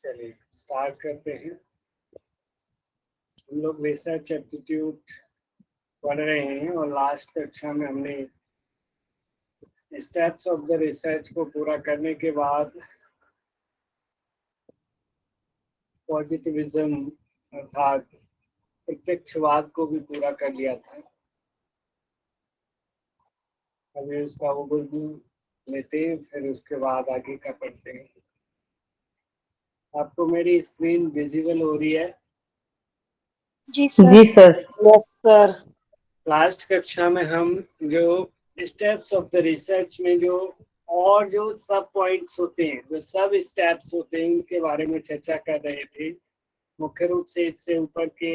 चलिए स्टार्ट करते हैं। हम लोग रिसर्च एप्टीट्यूड पढ़ रहे हैं और लास्ट कक्षा में हमने स्टेप्स ऑफ द रिसर्च को पूरा करने के बाद पॉजिटिविज्म अर्थात प्रत्यक्षवाद को भी पूरा कर लिया था। अभी उसका ओवरव्यू लेते हैं, फिर उसके बाद आगे का पढ़ते हैं। आपको मेरी स्क्रीन विजिबल हो रही है? जी सर। जी सर। Yes sir. लास्ट कक्षा में हम जो स्टेप्स ऑफ द रिसर्च में जो और जो सब पॉइंट्स होते हैं, जो सब स्टेप्स होते हैं, उनके बारे में चर्चा कर रहे थे। मुख्य रूप से इससे ऊपर के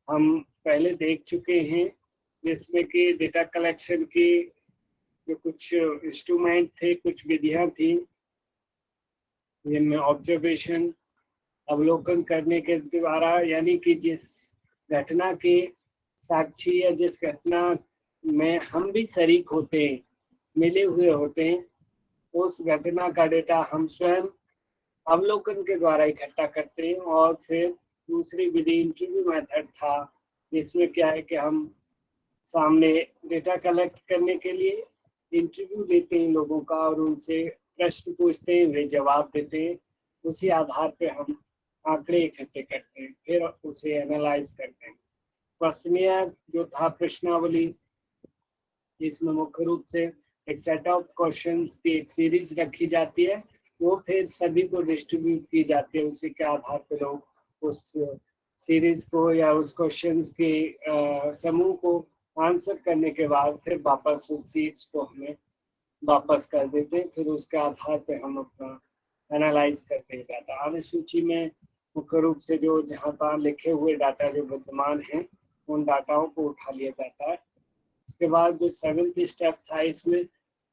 हम पहले देख चुके हैं, जिसमें कि डेटा कलेक्शन की जो कुछ इंस्ट्रूमेंट थे, कुछ विधियां थी, जिनमें ऑब्जर्वेशन अवलोकन करने के द्वारा, यानी कि जिस घटना के साक्षी या जिस घटना में हम भी शरीक होते हैं, मिले हुए होते हैं, उस घटना का डेटा हम स्वयं अवलोकन के द्वारा इकट्ठा करते हैं। और फिर दूसरी विधि इंटरव्यू मेथड था, जिसमें क्या है कि हम सामने डेटा कलेक्ट करने के लिए इंटरव्यू लेते हैं लोगों का और उनसे प्रश्न पूछते हैं, वे जवाब देते हैं। उसी आधार पे हम आंकड़े इकट्ठे करते हैं, फिर उसे एनालाइज करते हैं। प्रश्नीय जो था प्रश्नावली, इसमें मुख्य रूप से एक सेट ऑफ क्वेश्चंस की एक सीरीज रखी जाती है, वो फिर सभी को डिस्ट्रीब्यूट की जाती है। उसी के आधार पर लोग उस सीरीज को या उस क्वेश्चंस के समूह को आंसर करने के बाद फिर वापस उस सीट्स को हमें वापस कर देते हैं। फिर उसके आधार पे हम अपना एनालाइज करते हैं डाटा। अनुसूची में मुख्य रूप से जो जहाँ तहाँ लिखे हुए डाटा जो विद्यमान हैं, उन डाटाओं को उठा लिया जाता है। इसके बाद जो 7th स्टेप था, इसमें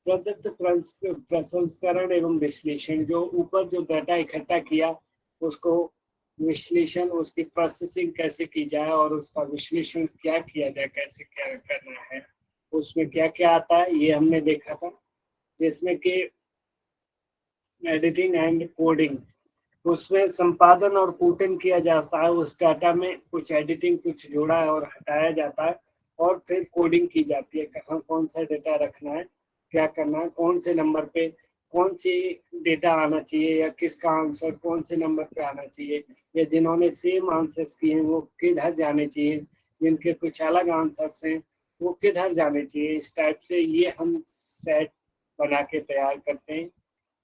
प्रदत्त प्रसंस्करण एवं विश्लेषण, जो ऊपर जो डाटा इकट्ठा किया उसको विश्लेषण, उसकी प्रोसेसिंग कैसे की जाए और उसका विश्लेषण क्या किया जाए, कैसे क्या करना है, उसमें क्या क्या आता है, ये हमने देखा था। जिसमें कि एडिटिंग एंड कोडिंग, उसमें संपादन और कूटन किया जाता है। उस डाटा में कुछ एडिटिंग, कुछ जोड़ा और हटाया जाता है, और फिर कोडिंग की जाती है, कहाँ कौन सा डेटा रखना है, क्या करना है, कौन से नंबर पे कौन सी डेटा आना चाहिए, या किसका आंसर कौन से नंबर पे आना चाहिए, या जिन्होंने सेम आंसर्स किए हैं वो किधर जाने चाहिए, जिनके कुछ अलग आंसर्स हैं वो किधर जाने चाहिए। इस टाइप से ये हम सेट बना के तैयार करते हैं।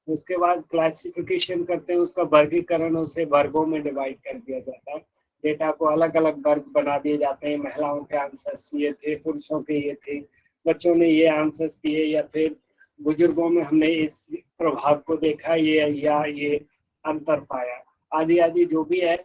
उसके बाद क्लासिफिकेशन करते हैं, उसका वर्गीकरण, उसे वर्गों में डिवाइड कर दिया जाता है। डेटा को अलग अलग वर्ग बना दिए जाते हैं। महिलाओं के आंसर्स ये थे, पुरुषों के ये थे, बच्चों ने ये आंसर्स किए, या फिर बुजुर्गों में हमने इस प्रभाव को देखा, ये अंतर पाया, आदि आदि जो भी है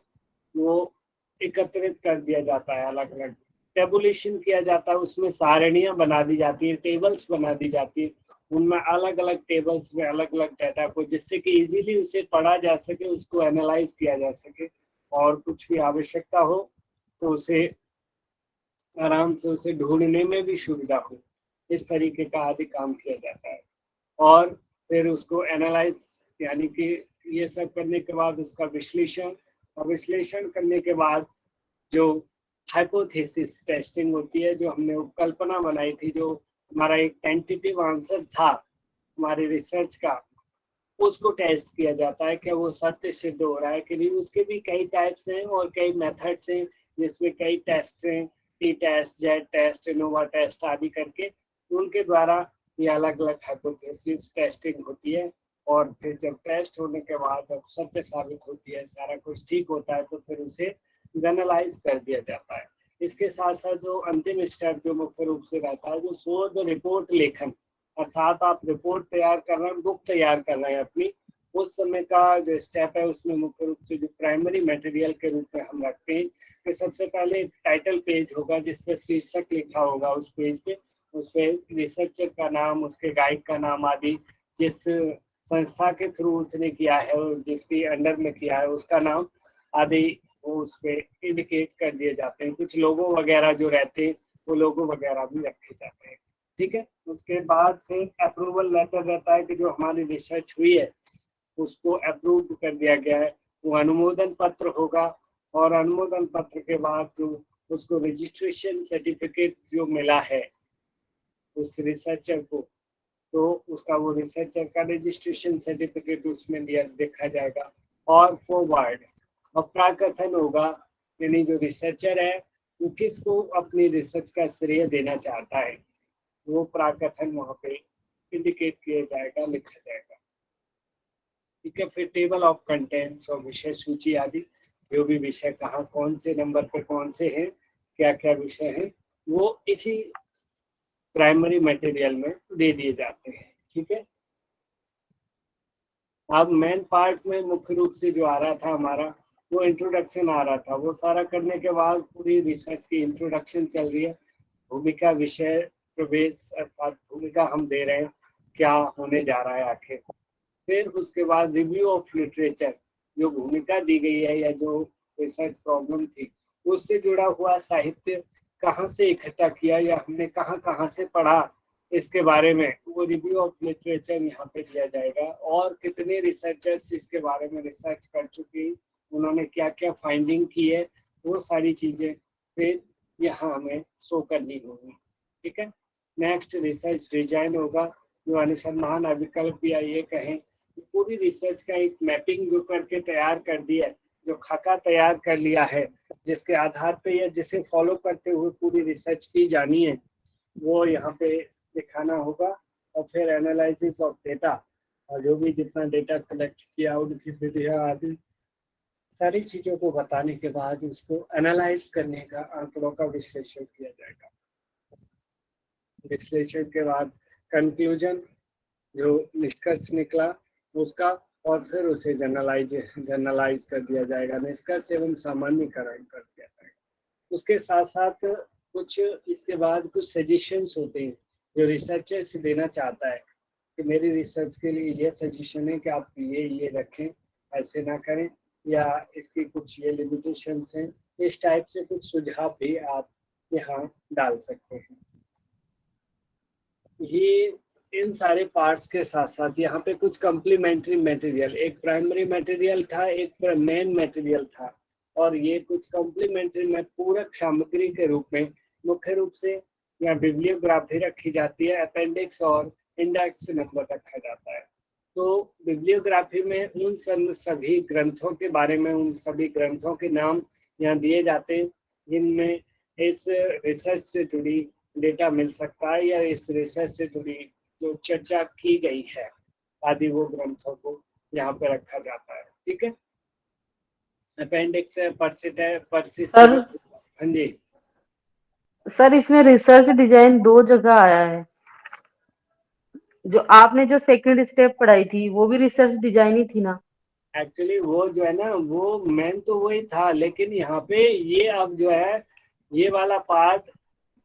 वो एकत्रित कर दिया जाता है। अलग अलग टेबुलेशन किया जाता है, उसमें सारणियां बना दी जाती है, टेबल्स बना दी जाती है। उनमें अलग अलग टेबल्स में अलग अलग डाटा को, जिससे कि इजीली उसे पढ़ा जा सके, उसको एनालाइज किया जा सके, और कुछ भी आवश्यकता हो तो उसे आराम से उसे ढूंढने में भी सुविधा हो। इस तरीके का आदि काम किया जाता है। और फिर उसको एनालाइज, यानी कि ये सब करने के बाद उसका विश्लेषण, और विश्लेषण करने के बाद जो हाइपोथेसिस टेस्टिंग होती है, जो हमने कल्पना बनाई थी, जो हमारा एक टेंटेटिव आंसर था हमारे रिसर्च का, उसको टेस्ट किया जाता है कि वो सत्य सिद्ध हो रहा है कि नहीं। उसके भी कई टाइप्स हैं और कई मेथड्स हैं, जिसमें कई टेस्ट हैं, t test, z test, ANOVA test आदि करके उनके द्वारा ये अलग अलग हाइपोथेसिस टेस्टिंग होती है। और फिर जब टेस्ट होने के बाद जब सत्य साबित होती है, सारा कुछ ठीक होता है, तो फिर उसे जनरलाइज कर दिया जाता है। इसके साथ साथ जो अंतिम स्टेप जो मुख्य रूप से रहता है, जो शोध रिपोर्ट लेखन, अर्थात आप रिपोर्ट तैयार कर रहे हैं, बुक तैयार कर रहे हैं अपनी, उस समय का जो स्टेप है, उसमें मुख्य रूप से जो प्राइमरी मटेरियल के रूप में हम रखते हैं कि सबसे पहले टाइटल पेज होगा, जिसपे शीर्षक लिखा होगा उस पेज पे, उस पे रिसर्चर का नाम, उसके गाइड का नाम आदि, जिस संस्था के थ्रू उसने किया है और जिसके अंडर में किया है उसका नाम आदि वो उस पे इंडिकेट कर दिए जाते हैं। कुछ लोगो वगैरह जो रहते हैं, वो लोगो वगैरह भी रखे जाते हैं। ठीक है। उसके बाद फिर अप्रूवल लेटर रहता है कि जो हमारी रिसर्च हुई है उसको अप्रूव कर दिया गया है, वो अनुमोदन पत्र होगा, और अनुमोदन पत्र के बाद जो उसको रजिस्ट्रेशन सर्टिफिकेट जो मिला है उस रिसर्चर को, तो उसका वो रिसर्चर का रजिस्ट्रेशन सर्टिफिकेट उसमें दिया देखा जाएगा। और फॉरवर्ड और प्राकथन होगा, यानी जो रिसर्चर है वो किसको अपनी रिसर्च का श्रेय देना चाहता है, वो प्राकथन वहाँ पे इंडिकेट किया जाएगा, लिखा जाएगा। ठीक है, फिर टेबल ऑफ कंटेंट्स और विषय सूची आदि, जो भी विषय कहाँ कौन से नंबर पे कौन से हैं, क्या क्या विषय हैं, वो इसी प्राइमरी मटेरियल में दे दिए जाते हैं। ठीक है, अब मेन पार्ट में मुख्य रूप से जो आ रहा था हमारा, वो इंट्रोडक्शन आ रहा था। वो सारा करने के बाद पूरी रिसर्च की इंट्रोडक्शन चल रही है, भूमिका, विषय, प्रवेश, अर्थात भूमिका हम दे रहे हैं, क्या होने जा रहा है आखिर। फिर उसके बाद रिव्यू ऑफ लिटरेचर, जो भूमिका दी गई है या जो रिसर्च प्रॉब्लम थी उससे जुड़ा हुआ साहित्य कहाँ से इकट्ठा किया या हमने कहाँ कहाँ से पढ़ा, इसके बारे में वो रिव्यू ऑफ लिटरेचर यहाँ पे दिया जाएगा। और कितने रिसर्चर्स इसके बारे में रिसर्च कर चुके, उन्होंने क्या क्या फाइंडिंग की है, वो सारी चीजें फिर यहाँ हमें शो करनी होगी। ठीक है, नेक्स्ट रिसर्च डिजाइन होगा, जो अनुसंधान अभिकल्प या ये कहें पूरी रिसर्च का एक मैपिंग जो करके तैयार कर दिया है, जो खाका तैयार कर लिया है, जिसके आधार पे या जिसे फॉलो करते हुए पूरी रिसर्च की जानी है, वो यहाँ पे दिखाना होगा। और फिर एनालिसिस ऑफ डेटा, और जो भी जितना डेटा कलेक्ट किया उनकी विधियाँ आदि सारी चीजों को बताने के बाद उसको एनालाइज करने का, आंकड़ों का विश्लेषण किया जाएगा। विश्लेषण के बाद कंक्लूजन, जो निष्कर्ष निकला उसका, और फिर उसे जनरलाइज कर दिया जाएगा, निष्कर्ष एवं सामान्यकरण कर दिया जाएगा। उसके साथ साथ कुछ इसके बाद कुछ सजेशंस होते हैं जो रिसर्चर से देना चाहता है कि मेरी रिसर्च के लिए ये सजेशन है कि आप ये रखें, ऐसे ना करें, या इसकी कुछ ये लिमिटेशंस हैं, इस टाइप से कुछ सुझाव भी आप यहाँ डाल सकते हैं। ये इन सारे पार्ट्स के साथ साथ यहाँ पे कुछ कम्प्लीमेंट्री मटेरियल, एक प्राइमरी मटेरियल था, एक मेन मटेरियल था, और ये कुछ कम्प्लीमेंट्री में पूरक सामग्री के रूप में मुख्य रूप से यहाँ बिब्लियोग्राफी रखी जाती है, अपेंडिक्स और इंडेक्स नंबर रखा जाता है। तो बिब्लियोग्राफी में उन सभी ग्रंथों के बारे में, उन सभी ग्रंथों के नाम यहाँ दिए जाते हैं जिनमें इस रिसर्च से जुड़ी डेटा मिल सकता है या इस रिसर्च से जुड़ी जो चर्चा की गई है आदि, वो ग्रंथों को यहाँ पे रखा जाता है। ठीक है, अपेंडिक्स है, सर हाँ जी सर इसमें रिसर्च डिजाइन 2 जगह आया है। जो आपने जो सेकंड स्टेप पढ़ाई थी वो भी रिसर्च डिजाइन ही थी ना? एक्चुअली वो जो है ना, वो मेन तो वही था, लेकिन यहाँ पे ये अब जो है ये वाला पार्ट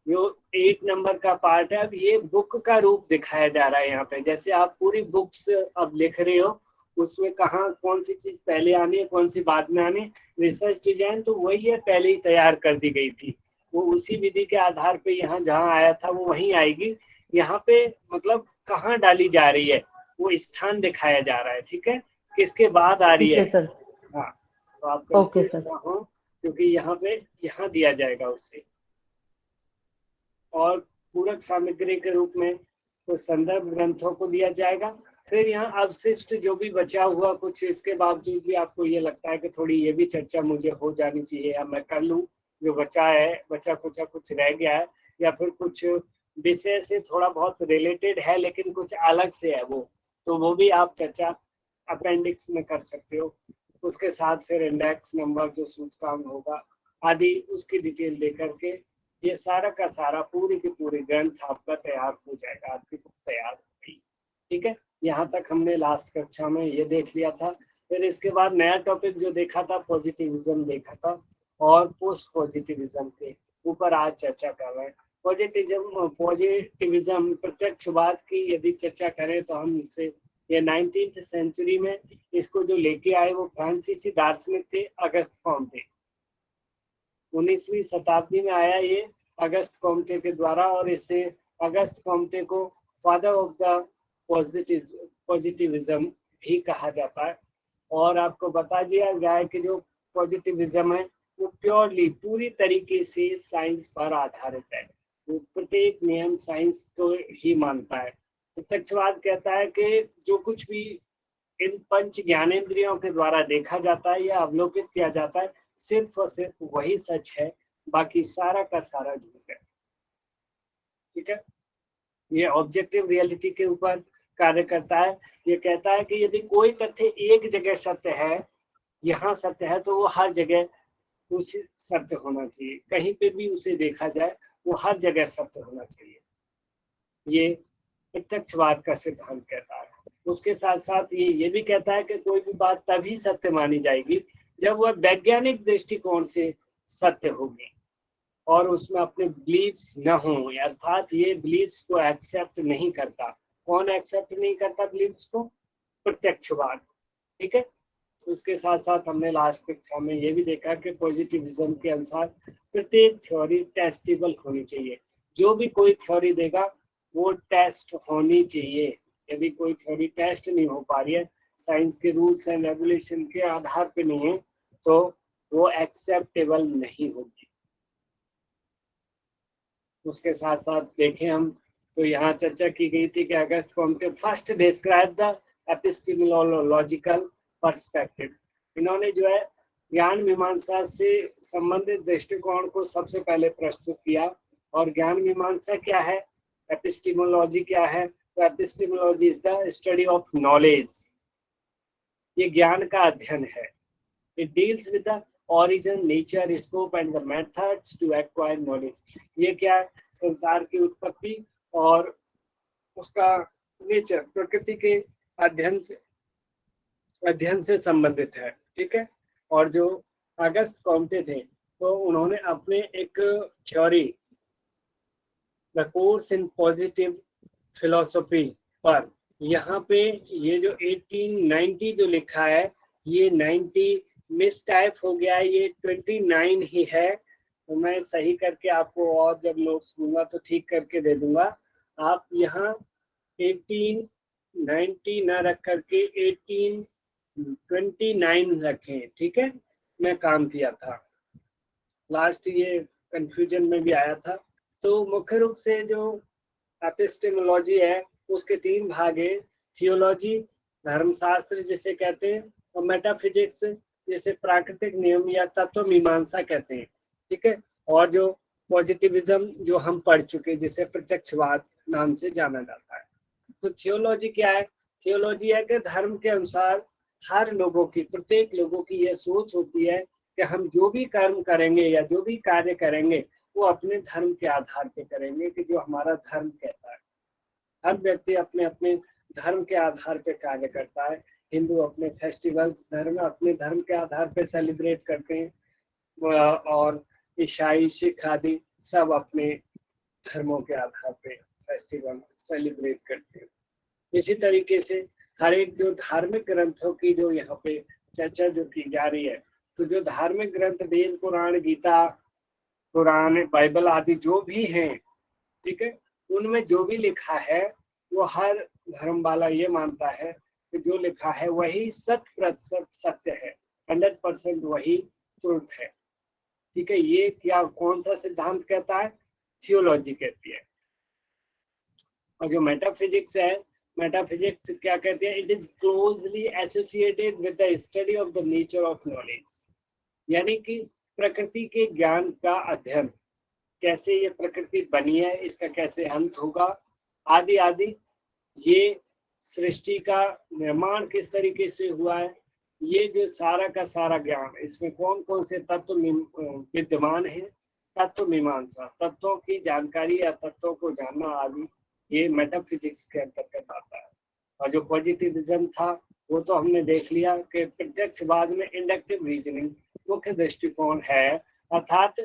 जो 8 नंबर का पार्ट है, अब ये बुक का रूप दिखाया जा रहा है यहाँ पे। जैसे आप पूरी बुक्स अब लिख रहे हो, उसमें कहाँ कौन सी चीज पहले आनी है कौन सी बाद में आनी, रिसर्च डिजाइन तो वही है, पहले ही तैयार कर दी गई थी, वो उसी विधि के आधार पे यहाँ जहाँ आया था वो वहीं आएगी। यहाँ पे मतलब कहाँ डाली जा रही है वो स्थान दिखाया जा रहा है। ठीक है, किसके बाद आ रही ठीक है। है सर। हाँ, तो आप ओके कंफ्यूज सर। ना हो, क्योंकि यहाँ पे यहाँ दिया जाएगा उसे। और पूरक सामग्री के रूप में तो संदर्भ ग्रंथों को दिया जाएगा। फिर यहाँ अवशिष्ट जो भी बचा हुआ कुछ, इसके बावजूद भी आपको ये लगता है कि थोड़ी ये भी चर्चा मुझे हो जानी चाहिए या मैं कर लूँ, जो बचा है, बचा कुछ रह गया है, या फिर कुछ विषय से थोड़ा बहुत रिलेटेड है लेकिन कुछ अलग से है वो, तो वो भी आप चर्चा अपेंडिक्स में कर सकते हो। उसके साथ फिर इंडेक्स नंबर जो सूचकांक होगा आदि, उसकी डिटेल दे करके ये सारा का सारा पूरी की पूरी ग्रंथ आपका तैयार हो जाएगा, आपकी बुक तैयार हो गई। ठीक है, यहाँ तक हमने लास्ट कक्षा में ये देख लिया था। फिर इसके बाद नया टॉपिक जो देखा था पॉजिटिविज्म देखा था, और पोस्ट पॉजिटिविज्म के ऊपर आज चर्चा कर रहे हैं। पॉजिटिविज्म प्रत्यक्षवाद की यदि चर्चा करें तो हम इससे ये 19th सेंचुरी में इसको जो लेके आए वो फ्रांसीसी दार्शनिक थे, अगस्त कॉम्टे। 19वीं शताब्दी में आया ये अगस्त कॉम्टे के द्वारा, और इससे अगस्त कॉम्टे को फादर ऑफ द पॉजिटिविज्म भी कहा जाता है। और आपको बता दिया जाए कि जो पॉजिटिविज्म है वो प्योरली पूरी तरीके से साइंस पर आधारित है। वो प्रत्येक नियम साइंस को ही मानता है। प्रत्यक्षवाद कहता है कि जो कुछ भी इन पंच ज्ञानेंद्रियों के द्वारा देखा जाता है या अवलोकित किया जाता है, सिर्फ और सिर्फ वही सच है, बाकी सारा का सारा झूठ है। ठीक है, ये ऑब्जेक्टिव रियलिटी के ऊपर कार्य करता है। ये कहता है कि यदि कोई तथ्य एक जगह सत्य है, यहाँ सत्य है, तो वो हर जगह उसी सत्य होना चाहिए। कहीं पे भी उसे देखा जाए वो हर जगह सत्य होना चाहिए। ये प्रत्यक्षवाद का सिद्धांत कहता है। उसके साथ साथ ये भी कहता है कि कोई भी बात तभी सत्य मानी जाएगी जब वह वैज्ञानिक दृष्टिकोण से सत्य होगी और उसमें अपने बिलीव्स न हो, अर्थात ये बिलीव्स को एक्सेप्ट नहीं करता। कौन एक्सेप्ट नहीं करता बिलीव्स को? प्रत्यक्षवाद। ठीक है, उसके साथ साथ हमने लास्ट कक्षा में ये भी देखा कि पॉजिटिविज्म के अनुसार प्रत्येक थ्योरी टेस्टेबल होनी चाहिए। जो भी कोई थ्योरी देगा वो टेस्ट होनी चाहिए। यदि कोई थ्योरी टेस्ट नहीं हो पा रही है, साइंस के रूल्स एंड रेगुलेशन के आधार पे नहीं है, तो वो एक्सेप्टेबल नहीं होगी। उसके साथ साथ देखें हम तो यहाँ चर्चा की गई थी कि August Comte first describe the epistemological perspective. इन्होंने जो है ज्ञान मीमांसा से संबंधित दृष्टिकोण को सबसे पहले प्रस्तुत किया। और ज्ञान मीमांसा क्या है, एपिस्टेमोलॉजी क्या है? तो epistemology is the study of knowledge. ये ज्ञान का अध्ययन है। It deals with the origin, nature, scope and the methods to acquire knowledge। ये क्या है? संसार की उत्पत्ति और उसका नेचर, प्रकृति के अध्ययन से संबंधित है। ठीक है, और जो अगस्त कॉम्टे थे तो उन्होंने अपने एक theory the course in positive philosophy पर, यहाँ पे ये जो 1890 जो लिखा है, ये 90 मिस टाइप हो गया है, ये 29 ही है। तो मैं सही करके आपको और जब नोट्स दूंगा तो ठीक करके दे दूंगा। आप यहाँ 1890 ना रख करके 1829 रखें। ठीक है, मैं काम किया था लास्ट, ये कंफ्यूजन में भी आया था। तो मुख्य रूप से जो एपिस्टेमोलॉजी है उसके 3 भाग है। थियोलॉजी, धर्मशास्त्र जिसे कहते हैं, और मेटाफिजिक्स जिसे प्राकृतिक नियम या तत्व मीमांसा कहते हैं। ठीक है, और जो पॉजिटिविज्म जो हम पढ़ चुके, जिसे प्रत्यक्षवाद नाम से जाना जाता है। तो थियोलॉजी क्या है? थियोलॉजी है कि धर्म के अनुसार हर लोगों की, प्रत्येक लोगों की यह सोच होती है कि हम जो भी कर्म करेंगे या जो भी कार्य करेंगे वो अपने धर्म के आधार पे करेंगे, कि जो हमारा धर्म कहता है। हर व्यक्ति अपने अपने धर्म के आधार पे कार्य करता है। हिंदू अपने फेस्टिवल्स धर्म अपने धर्म के आधार पे सेलिब्रेट करते हैं, और ईसाई, सिख आदि सब अपने धर्मों के आधार पे फेस्टिवल सेलिब्रेट करते हैं। इसी तरीके से हर एक जो धार्मिक ग्रंथों की जो यहाँ पे चर्चा जो की जा रही है, तो जो धार्मिक ग्रंथ वेद, पुराण, गीता, कुरान, बाइबल आदि जो भी हैं, ठीक है, उनमें जो भी लिखा है वो हर धर्म वाला ये मानता है कि जो लिखा है वही 100% सत्य है, 100% वही ट्रुथ है। ठीक है, ये क्या, कौन सा सिद्धांत कहता है? थियोलॉजी कहती है। और जो मेटाफिजिक्स है, मेटाफिजिक्स क्या कहते हैं? It is closely associated with the study of the nature of knowledge, यानी कि प्रकृति के ज्ञान का अध्ययन, कैसे ये प्रकृति बनी है, इसका कैसे अंत होगा, आदि आदि। ये सृष्टि का निर्माण किस तरीके से हुआ है, ये जो सारा का सारा ज्ञान, इसमें कौन कौन से तत्व विद्यमान है, तत्व मीमांसा, तत्वों की जानकारी या तत्वों को जानना आदि, ये मेटाफिजिक्स के अंतर्गत आता है। और जो पॉजिटिविज्म था वो तो हमने देख लिया कि प्रत्यक्षवाद में इंडक्टिव रीजनिंग मुख्य दृष्टिकोण है, अर्थात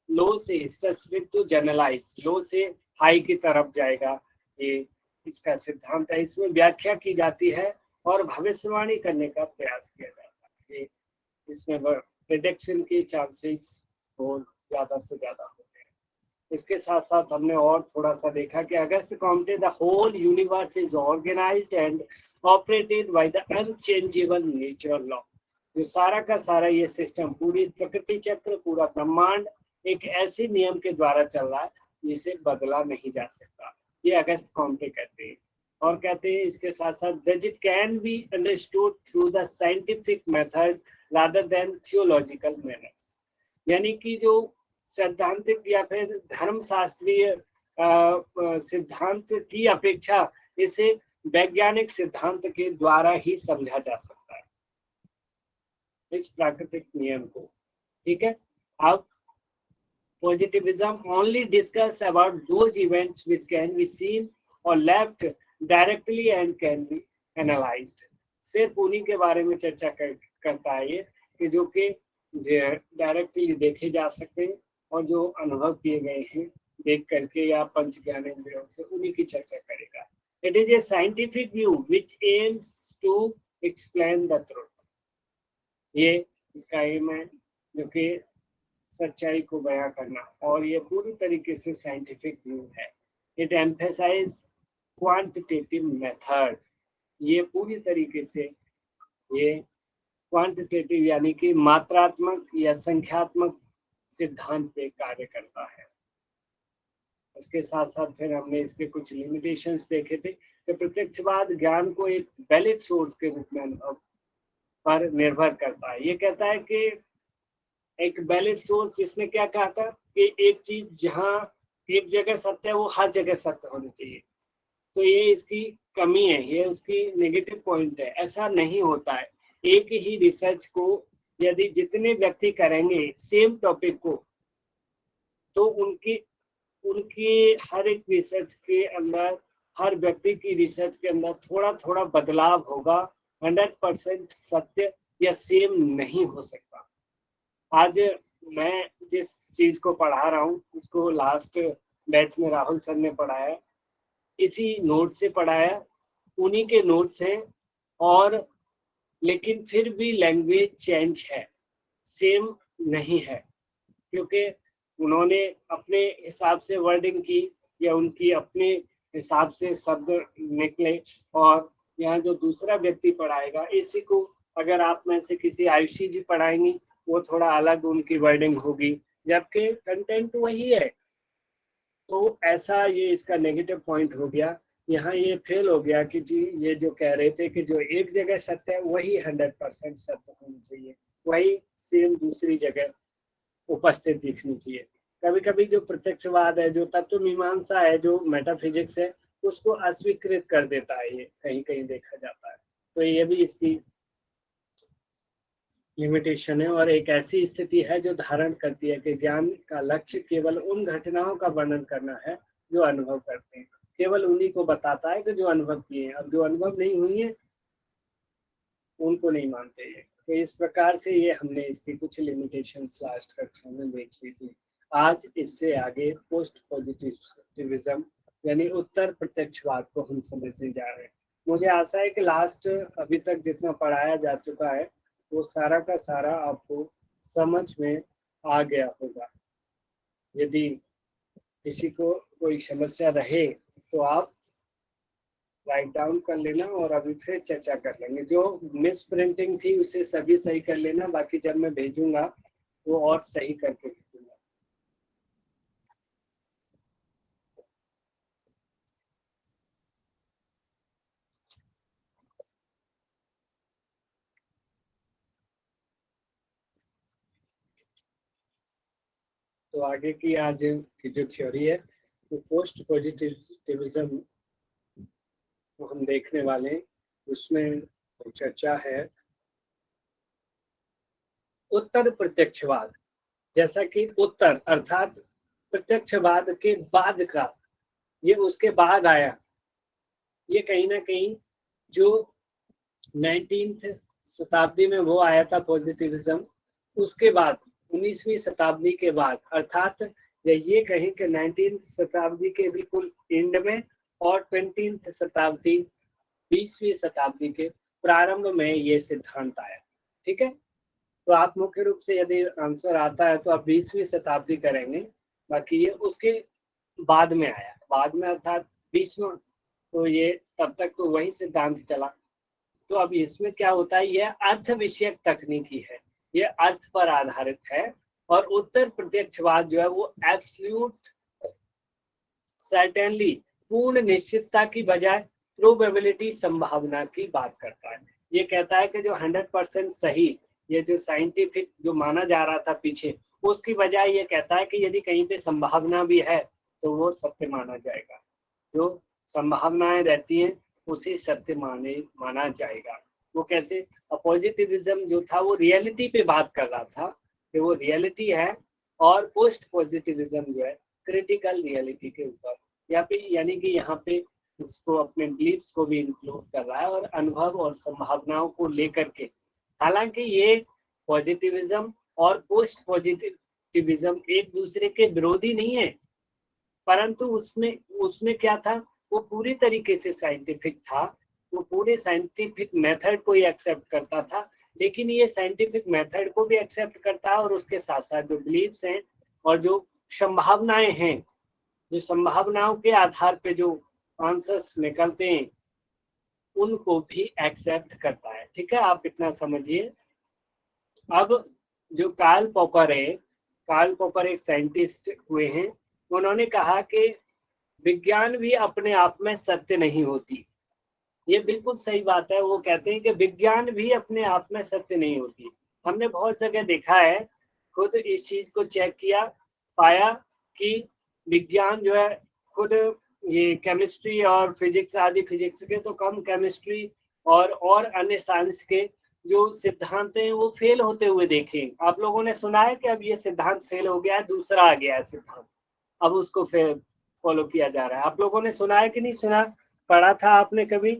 लो से स्पेसिफिक टू जनरलाइज, लो से हाई की तरफ जाएगा, ये इसका सिद्धांत है। इसमें व्याख्या की जाती है और भविष्यवाणी करने का प्रयास किया जाता है। इसमें प्रेडिक्शन की चांसेस बहुत ज्यादा से ज्यादा होते हैं। इसके साथ साथ हमने और थोड़ा सा देखा कि August Comte the whole universe is organised and operated by the unchangeable nature law. जो सारा का सारा ये सिस्टम, पूरी प्रकृति चक्र, पूरा ब्रह्मांड एक ऐसे नियम के द्वारा चल रहा है जिसे बदला नहीं जा सकता। ये अगस्त कॉम्टे कहते हैं। और कहते हैं इसके साथ साथ that it can be understood through the scientific method rather than theological manners. यानी कि जो सैद्धांतिक या फिर धर्मशास्त्रीय सिद्धांत की अपेक्षा इसे वैज्ञानिक सिद्धांत के द्वारा ही समझा जा सकता है, इस प्राकृतिक नियम को। ठीक है। अब positivism only discuss about those events which can be seen or left directly and can be analyzed। सिर्फ उन्हीं के बारे में चर्चा करता है ये कि जो कि डायरेक्टली देखे जा सकते हैं और जो अनुभव किए गए हैं देख करके या पंच ज्ञानेंद्रियों से, उन्हीं की चर्चा करेगा। It is a scientific view which aims to explain the truth. ये इसका एम है जो कि सच्चाई को बयां करना, और ये पूरी तरीके से साइंटिफिक व्यू है। It emphasise quantitative method. ये पूरी तरीके से ये क्वांटिटेटिव यानी कि मात्रात्मक या संख्यात्मक सिद्धांत पे कार्य करता है। इसके साथ साथ फिर हमने इसके कुछ लिमिटेशंस देखे थे कि प्रत्यक्षवाद ज्ञान को एक वैलिड सोर्स के रूप में पर निर्भर करता है। ये कहता है कि एक वैलिड सोर्स, जिसने क्या कहा था कि एक चीज जहां एक जगह सत्य है वो हर जगह सत्य होनी चाहिए, तो ये इसकी कमी है, ये उसकी नेगेटिव पॉइंट है। ऐसा नहीं होता है। एक ही रिसर्च को यदि जितने व्यक्ति करेंगे सेम टॉपिक को, तो उनकी हर एक रिसर्च के अंदर, हर व्यक्ति की रिसर्च के अंदर थोड़ा थोड़ा बदलाव होगा। 100% सत्य या सेम नहीं हो सकता। आज मैं जिस चीज को पढ़ा रहा हूँ उसको लास्ट बैच में राहुल सर ने पढ़ाया, इसी नोट से पढ़ाया, उन्हीं के नोट्स हैं, और लेकिन फिर भी लैंग्वेज चेंज है, सेम नहीं है, क्योंकि उन्होंने अपने हिसाब से वर्डिंग की या उनकी अपने हिसाब से शब्द निकले, और यहाँ जो दूसरा व्यक्ति पढ़ाएगा, इसी को अगर आप में से किसी आयुषी जी पढ़ाएंगी, वो थोड़ा अलग उनकी वर्डिंग होगी, जबकि कंटेंट वही है। तो ऐसा ये इसका नेगेटिव पॉइंट हो गया। यहाँ ये फेल हो गया कि जी ये जो कह रहे थे कि जो एक जगह सत्य है वही 100% सत्य होनी चाहिए, वही सेम दूसरी जगह उपस्थित दिखनी चाहिए। कभी कभी जो प्रत्यक्षवाद है, जो तत्व मीमांसा है, जो मेटाफिजिक्स है, उसको अस्वीकृत कर देता है, ये कहीं कहीं देखा जाता है। तो ये भी इसकी लिमिटेशन है, और एक ऐसी स्थिति है जो धारण करती है कि ज्ञान का लक्ष्य केवल उन घटनाओं का वर्णन करना है जो अनुभव करते हैं, केवल उन्हीं को बताता है कि जो अनुभव किए हैं। अब जो अनुभव नहीं हुई है उनको नहीं मानते हैं। तो इस प्रकार से ये हमने इसकी कुछ लिमिटेशंस लास्ट कक्षा में देख ली थी। आज इससे आगे पोस्ट पॉजिटिविज्म यानी उत्तर प्रत्यक्षवाद को हम समझने जा रहे हैं। मुझे आशा है कि लास्ट अभी तक जितना पढ़ाया जा चुका है वो सारा का सारा आपको समझ में आ गया होगा। यदि किसी को कोई समस्या रहे तो आप राइट डाउन कर लेना, और अभी फिर चर्चा कर लेंगे। जो मिस प्रिंटिंग थी उसे सभी सही कर लेना, बाकी जब मैं भेजूंगा वो और सही करके भेजूंगा। तो आगे की आज की जो थ्योरी है वो पोस्ट पॉजिटिविज्म को हम देखने वाले हैं। उसमें चर्चा है उत्तर प्रत्यक्षवाद। जैसा कि उत्तर अर्थात प्रत्यक्षवाद के बाद का, ये उसके बाद आया, ये कहीं ना कहीं जो 19th शताब्दी में वो आया था पॉजिटिविज्म, उसके बाद 19वीं शताब्दी के बाद, अर्थात ये कहें कि 19th शताब्दी के बिल्कुल एंड में और 20th शताब्दी 20वीं शताब्दी के प्रारंभ में ये सिद्धांत आया। ठीक है। तो आप मुख्य रूप से यदि आंसर आता है तो आप 20वीं शताब्दी करेंगे, बाकी ये उसके बाद में आया, बाद में अर्थात 20वां। तो ये तब तक तो वही सिद्धांत चला, तो अब इसमें क्या होता है, यह अर्थ विषयक तकनीकी है, ये अर्थ पर आधारित है। और उत्तर प्रत्यक्षवाद जो है वो एब्सोल्यूट सर्टेनली, पूर्ण निश्चितता की बजाय प्रोबेबिलिटी, संभावना की बात करता है। ये कहता है कि जो 100% सही, ये जो साइंटिफिक जो माना जा रहा था पीछे, उसकी बजाय ये कहता है कि यदि कहीं पे संभावना भी है तो वो सत्य माना जाएगा। जो संभावनाएं रहती हैं उसे सत्य माना जाएगा। वो कैसे, पॉजिटिविज्म जो था वो रियलिटी पे बात कर रहा था कि वो रियलिटी है, और पोस्ट पॉजिटिविज्म जो है क्रिटिकल रियलिटी के ऊपर, या फिर यानी कि यहाँ पे इसको अपने बिलीफ्स को भी इंक्लूड कर रहा है और अनुभव और संभावनाओं को लेकर के। हालांकि ये पॉजिटिविज्म और पोस्ट पॉजिटिविज्म एक दूसरे के विरोधी नहीं है, परंतु उसमें क्या था, वो पूरी तरीके से साइंटिफिक था, वो पूरे साइंटिफिक मेथड को ही एक्सेप्ट करता था। लेकिन ये साइंटिफिक मेथड को भी एक्सेप्ट करता है और उसके साथ साथ जो बिलीव्स हैं और जो संभावनाएं हैं, जो संभावनाओं के आधार पे जो आंसर्स निकलते हैं उनको भी एक्सेप्ट करता है। ठीक है, आप इतना समझिए। अब जो कार्ल पॉपर है, कार्ल पॉपर एक साइंटिस्ट हुए हैं, उन्होंने कहा कि विज्ञान भी अपने आप में सत्य नहीं होती। ये बिल्कुल सही बात है। वो कहते हैं कि विज्ञान भी अपने आप में सत्य नहीं होती। हमने बहुत जगह देखा है, खुद इस चीज को चेक किया, पाया कि विज्ञान जो है खुद ये केमिस्ट्री और फिजिक्स आदि, फिजिक्स के तो कम, केमिस्ट्री और अन्य साइंस के जो सिद्धांत हैं वो फेल होते हुए देखे। आप लोगों ने सुना है कि अब ये सिद्धांत फेल हो गया है, दूसरा आ गया है सिद्धांत, अब उसको फॉलो किया जा रहा है। आप लोगों ने सुना है कि नहीं सुना, पढ़ा था आपने कभी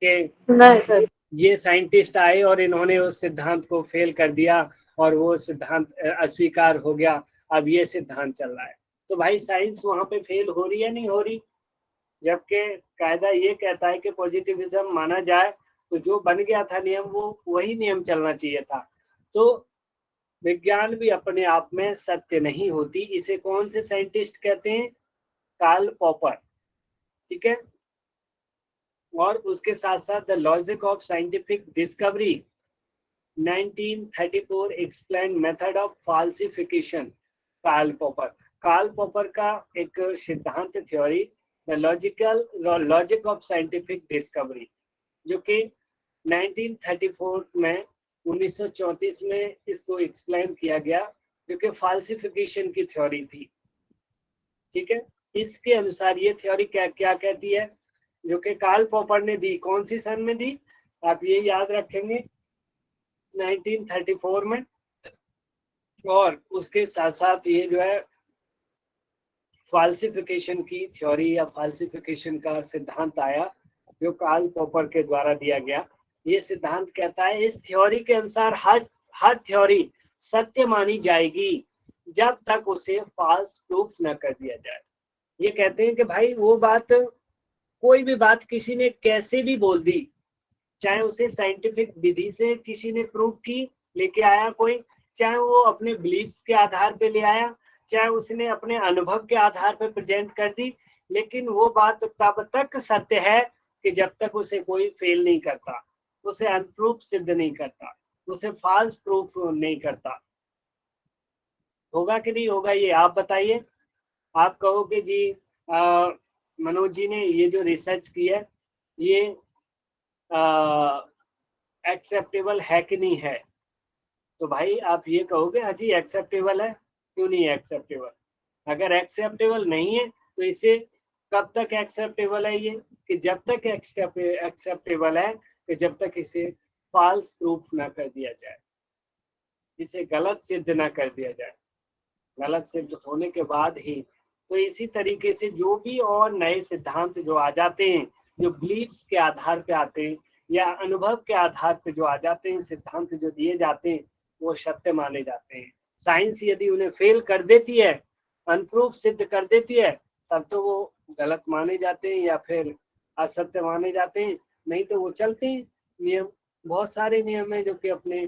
कि नहीं सर। ये साइंटिस्ट आए और इन्होंने उस सिद्धांत को फेल कर दिया और वो सिद्धांत अस्वीकार हो गया, अब ये सिद्धांत चल रहा है। तो भाई साइंस वहां पे फेल हो रही है, नहीं हो रही? जबकि कायदा ये कहता है कि पॉजिटिविज्म माना जाए तो जो बन गया था नियम वो वही नियम चलना चाहिए था। तो विज्ञान भी अपने आप में सत्य नहीं होती। इसे कौन से साइंटिस्ट कहते हैं? Karl Popper. ठीक है, और उसके साथ साथ the logic of scientific discovery 1934 explain method of falsification. Karl Popper का एक सिद्धांत theory, the logic of scientific discovery, जो कि 1934 में 1934 में इसको एक्सप्लेन किया गया, जो कि फाल्सिफिकेशन की थ्योरी थी। ठीक है, इसके अनुसार ये थ्योरी क्या क्या कहती है, जो कि कार्ल पॉपर ने दी। कौन सी सन में दी? आप ये याद रखेंगे, 1934 में। और उसके साथ साथ ये जो है फाल्सिफिकेशन की थ्योरी या फाल्सिफिकेशन का सिद्धांत आया, जो कार्ल पॉपर के द्वारा दिया गया। ये सिद्धांत कहता है, इस थ्योरी के अनुसार हर थ्योरी सत्य मानी जाएगी जब तक उसे फॉल्स प्रूफ न कर दिया जाए। ये कहते हैं कि भाई वो बात, कोई भी बात किसी ने कैसे भी बोल दी, चाहे उसे साइंटिफिक विधि से किसी ने प्रूव की, लेके आया कोई, चाहे वो अपने बिलीफ्स के आधार पे ले आया, चाहे उसने अपने अनुभव के आधार पे प्रेजेंट कर दी, लेकिन वो बात तब तक सत्य है कि जब तक उसे कोई फेल नहीं करता, उसे अनप्रूफ सिद्ध नहीं करता, उसे फॉल्स प्रूफ नहीं करता। होगा कि नहीं होगा, ये आप बताइए। आप कहोगे जी मनोज जी ने ये जो रिसर्च की है ये एक्सेप्टेबल है कि नहीं है, तो भाई आप ये कहोगे हाँ जी एक्सेप्टेबल है, क्यों नहीं एक्सेप्टेबल? अगर एक्सेप्टेबल नहीं है तो इसे कब तक एक्सेप्टेबल है? ये कि जब तक एक्सेप्टेबल है कि जब तक इसे फॉल्स प्रूफ ना कर दिया जाए, इसे गलत सिद्ध ना कर दिया जाए। गलत सिद्ध होने के बाद ही, तो इसी तरीके से जो भी और नए सिद्धांत जो आ जाते हैं, जो बिलीफ्स के आधार पे आते हैं या अनुभव के आधार पे जो आ जाते हैं, सिद्धांत जो दिए जाते हैं वो सत्य माने जाते हैं। साइंस यदि उन्हें फेल कर देती है, अनप्रूफ सिद्ध कर देती है, तब तो वो गलत माने जाते हैं या फिर असत्य माने जाते हैं, नहीं तो वो चलते हैं नियम। बहुत सारे नियम हैं जो कि अपने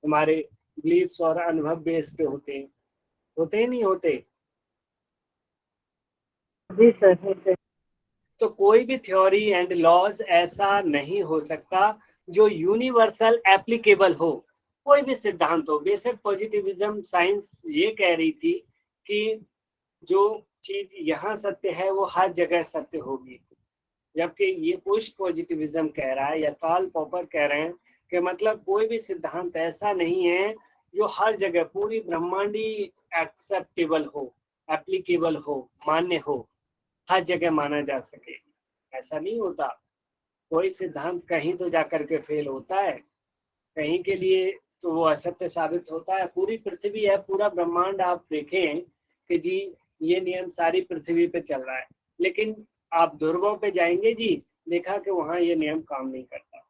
हमारे बिलीफ्स और अनुभव बेस पे होते हैं, होते ही नहीं होते। जी सर, जी सर। तो कोई भी थ्योरी एंड लॉज ऐसा नहीं हो सकता जो यूनिवर्सल एप्लीकेबल हो, कोई भी सिद्धांत हो। बेशक पॉजिटिविज्म साइंस ये कह रही थी कि जो चीज यहाँ सत्य है वो हर जगह सत्य होगी, जबकि ये पोस्ट पॉजिटिविज्म कह रहा है या कार्ल पॉपर कह रहे हैं कि मतलब कोई भी सिद्धांत ऐसा नहीं है जो हर जगह पूरी ब्रह्मांडी एक्सेप्टेबल हो, एप्लीकेबल हो, मान्य हो, हर जगह माना जा सके। ऐसा नहीं होता। कोई सिद्धांत कहीं तो जाकर के फेल होता है, कहीं के लिए तो वो असत्य साबित होता है। पूरी पृथ्वी है, पूरा ब्रह्मांड आप देखें कि जी ये नियम सारी पृथ्वी पे चल रहा है, लेकिन आप ध्रुवों पे जाएंगे जी, देखा कि वहाँ ये नियम काम नहीं करता।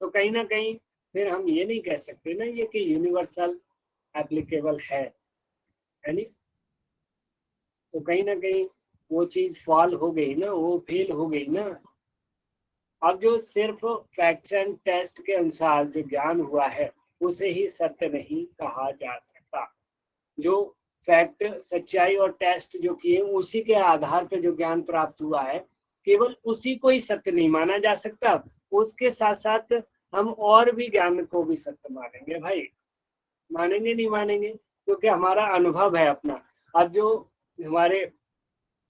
तो कहीं ना कहीं फिर हम ये नहीं कह सकते ना ये कि यूनिवर्सल एप्लीकेबल है नहीं। तो कहीं ना कहीं वो चीज फॉल हो गई ना, वो फेल हो गई ना। अब जो सिर्फ फैक्ट्स एंड टेस्ट के अनुसार जो ज्ञान हुआ है उसे ही सत्य नहीं कहा जा सकता। जो फैक्ट, सच्चाई और टेस्ट जो किए उसी के आधार पर जो ज्ञान प्राप्त हुआ है, केवल उसी को ही सत्य नहीं माना जा सकता। उसके साथ साथ हम और भी ज्ञान को भी सत्य मानेंगे भाई। मानेंगे नहीं मानेंगे, क्योंकि हमारा अनुभव है अपना। अब जो हमारे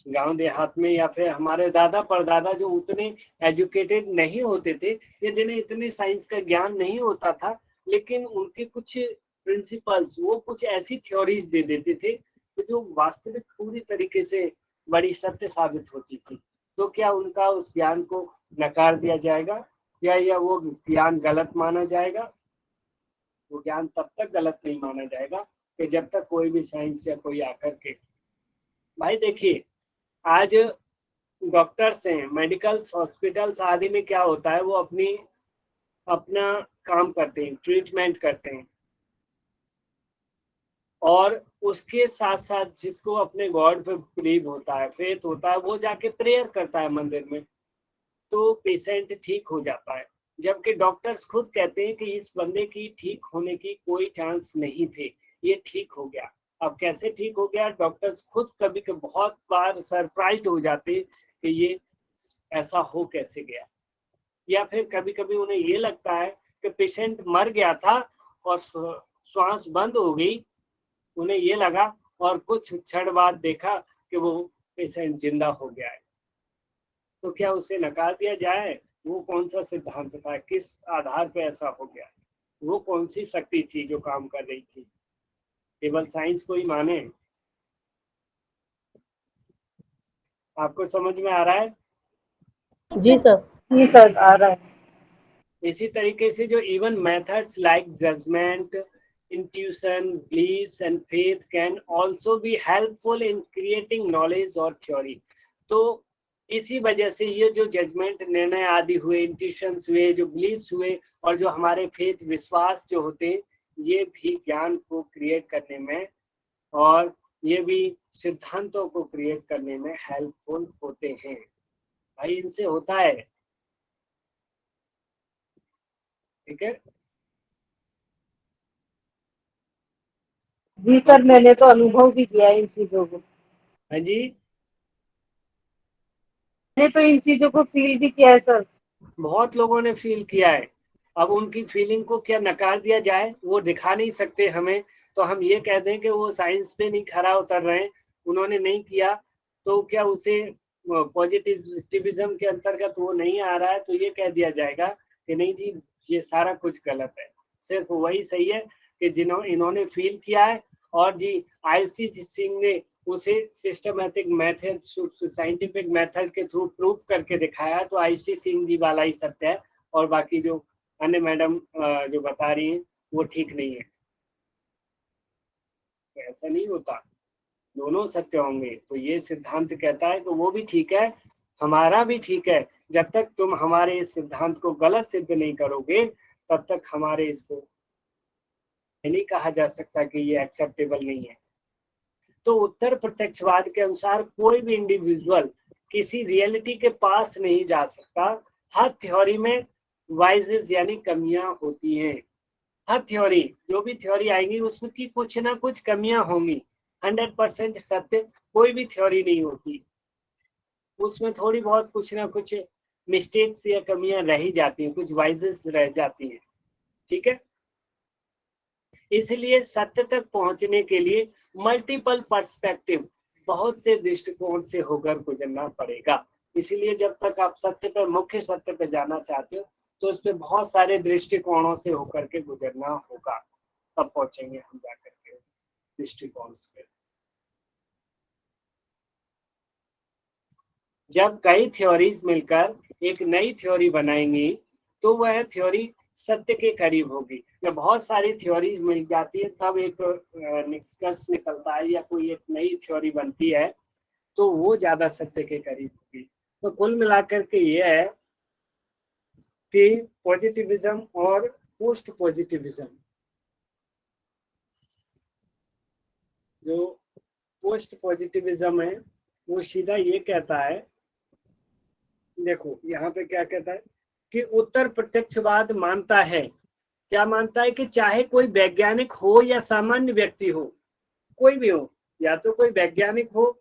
गांव देहात में या फिर हमारे दादा परदादा जो उतने एजुकेटेड नहीं होते थे या जिन्हें इतने साइंस का ज्ञान नहीं होता था, लेकिन उनके कुछ प्रिंसिपल्स, वो कुछ ऐसी थ्योरीज दे देते थे जो वास्तविक पूरी तरीके से बड़ी सत्य साबित होती थी। तो क्या उनका उस ज्ञान को नकार दिया जाएगा या वो ज्ञान गलत माना जाएगा? वो ज्ञान तब तक गलत नहीं माना जाएगा कि जब तक कोई भी साइंस या कोई आकर के, भाई देखिए आज डॉक्टर्स हैं, मेडिकल्स, हॉस्पिटल्स आदि में क्या होता है, वो अपना काम करते हैं, ट्रीटमेंट करते हैं, और उसके साथ साथ जिसको अपने गॉड पे बिलीव होता है, फेथ होता है, वो जाके प्रेयर करता है मंदिर में, तो पेशेंट ठीक हो जाता है। जबकि डॉक्टर्स खुद कहते हैं कि इस बंदे की ठीक होने की कोई चांस नहीं थे, ये ठीक हो गया। अब कैसे ठीक हो गया, डॉक्टर्स खुद कभी कभी बहुत बार सरप्राइज हो जाते कि ये ऐसा हो कैसे गया। या फिर कभी कभी उन्हें ये लगता है कि पेशेंट मर गया था और श्वास बंद हो गई, उन्हें ये लगा, और कुछ क्षण बाद देखा कि वो पेशेंट जिंदा हो गया है। तो क्या उसे नकार दिया जाए? वो कौन सा सिद्धांत था, किस आधार पे ऐसा हो गया? वो कौन सी शक्ति थी जो काम कर रही थी? केवल साइंस को ही माने? आपको समझ में आ रहा है? जी सर आ रहा है। इसी तरीके से जो even methods like judgement, intuition, beliefs and faith can also be helpful in creating knowledge और थ्योरी। तो इसी वजह से ये जो जजमेंट, निर्णय आदि हुए, इंट्यूशंस हुए, जो बिलीव्स हुए, और जो हमारे फेथ, विश्वास जो होते हैं, ये भी ज्ञान को क्रिएट करने में और ये भी सिद्धांतों को क्रिएट करने में हेल्पफुल होते हैं। भाई इनसे होता है, ठीक है। जी सर, मैंने तो अनुभव भी किया है इन चीजों को। हाँ जी, मैंने तो इन चीजों को फील भी किया है सर। बहुत लोगों ने फील किया है। अब उनकी फीलिंग को क्या नकार दिया जाए? वो दिखा नहीं सकते हमें, तो हम ये कह दें कि वो साइंस पे नहीं खरा उतर रहे हैं, उन्होंने नहीं किया, तो क्या उसे पॉजिटिविज्म के अंतर्गत वो नहीं आ रहा है, तो ये कह दिया जाएगा कि नहीं जी ये सारा कुछ गलत है, सिर्फ वही सही है कि इन्होंने फील किया है। और जी आईसी सिंह ने उसे सिस्टमैटिक मेथड, साइंटिफिक मेथड के थ्रू प्रूफ करके दिखाया, तो आईसी सिंह जी वाला ही सत्य है, और बाकी जो अन्य मैडम जो बता रही हैं वो ठीक नहीं है। तो ऐसा नहीं होता, दोनों सत्य होंगे। तो ये सिद्धांत कहता है कि वो भी ठीक है, हमारा भी ठीक है। जब तक तुम हमारे इस सिद्धांत को गलत सिद्ध नहीं करोगे, तब तक हमारे इसको नहीं कहा जा सकता कि ये एक्सेप्टेबल नहीं है। तो उत्तर प्रत्यक्षवाद के अनुसार कोई भी इंडिविजुअल किसी रियलिटी के पास नहीं जा सकता। हर थ्योरी में वाइजेस यानी कमियां होती हैं। हर थ्योरी, जो भी थ्योरी आएगी उसमें की कुछ ना कुछ कमियां होंगी। 100% सत्य कोई भी थ्योरी नहीं होती। उसमें थोड़ी बहुत कुछ ना कुछ मिस्टेक्स या कमियां रह ही जाती हैं, कुछ वाइजेस रह जाती हैं, ठीक है। इसलिए सत्य तक पहुंचने के लिए मल्टीपल पर्सपेक्टिव, बहुत से दृष्टिकोण से होकर गुजरना पड़ेगा। इसीलिए जब तक आप सत्य पर, मुख्य सत्य पर जाना चाहते हो तो उस पर बहुत सारे दृष्टिकोणों से होकर के गुजरना होगा, तब पहुंचेंगे हम जाकर के दृष्टिकोण पे। जब कई थ्योरीज मिलकर एक नई थ्योरी बनाएंगी तो वह थ्योरी सत्य के करीब होगी। जब बहुत सारी थ्योरीज मिल जाती है तब एक निष्कर्ष निकलता है या कोई एक नई थ्योरी बनती है तो वो ज्यादा सत्य के करीब होगी। तो कुल मिलाकर के ये है कि पॉजिटिविज्म और पोस्ट पॉजिटिविज्म, जो पोस्ट पॉजिटिविज्म है वो सीधा ये कहता है, देखो यहाँ पे क्या कहता है कि उत्तर प्रत्यक्षवाद मानता है, क्या मानता है कि चाहे कोई वैज्ञानिक हो या सामान्य व्यक्ति हो, कोई भी हो, या तो कोई वैज्ञानिक हो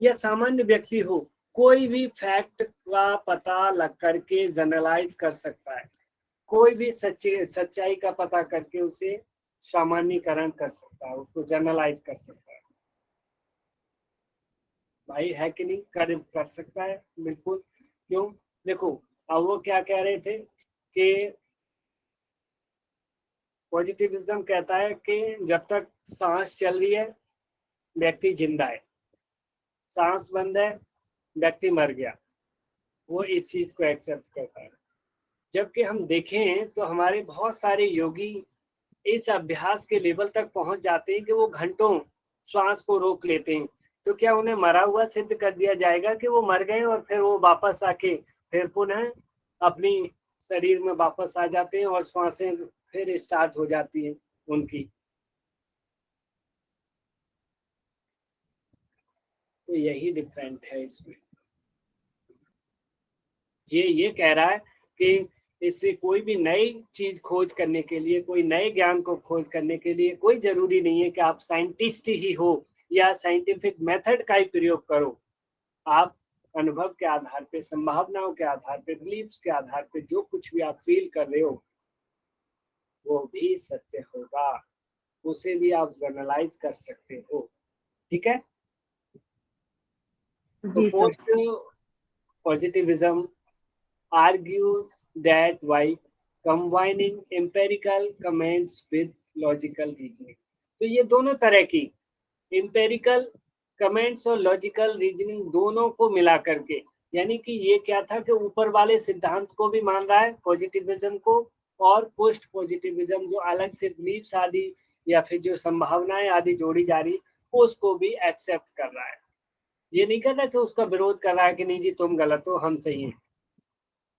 या सामान्य व्यक्ति हो, कोई भी फैक्ट का पता लग करके जनरलाइज कर सकता है, कोई भी सच्चाई का पता करके उसे सामान्यकरण कर सकता है, उसको जनरलाइज कर सकता है। भाई है कि नहीं, कर सकता है, बिल्कुल। क्यों? देखो अब वो क्या कह रहे थे कि पॉजिटिविज्म कहता है कि जब तक सांस चल रही है व्यक्ति जिंदा है, सांस बंद है व्यक्ति मर गया, वो इस चीज को एक्सेप्ट करता है। जबकि हम देखें तो हमारे बहुत सारे योगी इस अभ्यास के लेवल तक पहुंच जाते हैं कि वो घंटों श्वास को रोक लेते हैं। तो क्या उन्हें मरा हुआ सिद्ध कर दिया जाएगा कि वो मर गए और फिर वो वापस आके फिर पुनः अपनी शरीर में वापस आ जाते हैं और श्वासें फिर स्टार्ट हो जाती हैं उनकी? तो यही डिफरेंट है इसमें। ये कह रहा है कि इससे कोई भी नई चीज खोज करने के लिए, कोई नए ज्ञान को खोज करने के लिए कोई जरूरी नहीं है कि आप साइंटिस्ट ही हो या साइंटिफिक मेथड का ही प्रयोग करो। आप अनुभव के आधार पे, संभावनाओं के आधार पे, बिलीव्स के आधार पे जो कुछ भी आप फील कर रहे हो वो भी सत्य होगा, उसे भी आप जर्नलाइज कर सकते हो, ठीक है। तो जी sir. Post positivism argues that by combining empirical comments with logical reasoning, तो ये दोनों तरह की empirical comments और logical reasoning दोनों को मिला करके, यानी कि ये क्या था कि ऊपर वाले सिद्धांत को भी मान रहा है पॉजिटिविज्म को, और पोस्ट पॉजिटिविज्म जो अलग से बिलीफ्स आदि या फिर जो संभावनाएं आदि जोड़ी जा रही उसको भी एक्सेप्ट कर रहा है। ये नहीं कर रहा कि उसका विरोध कर रहा है कि नहीं जी तुम गलत हो हम सही हैं,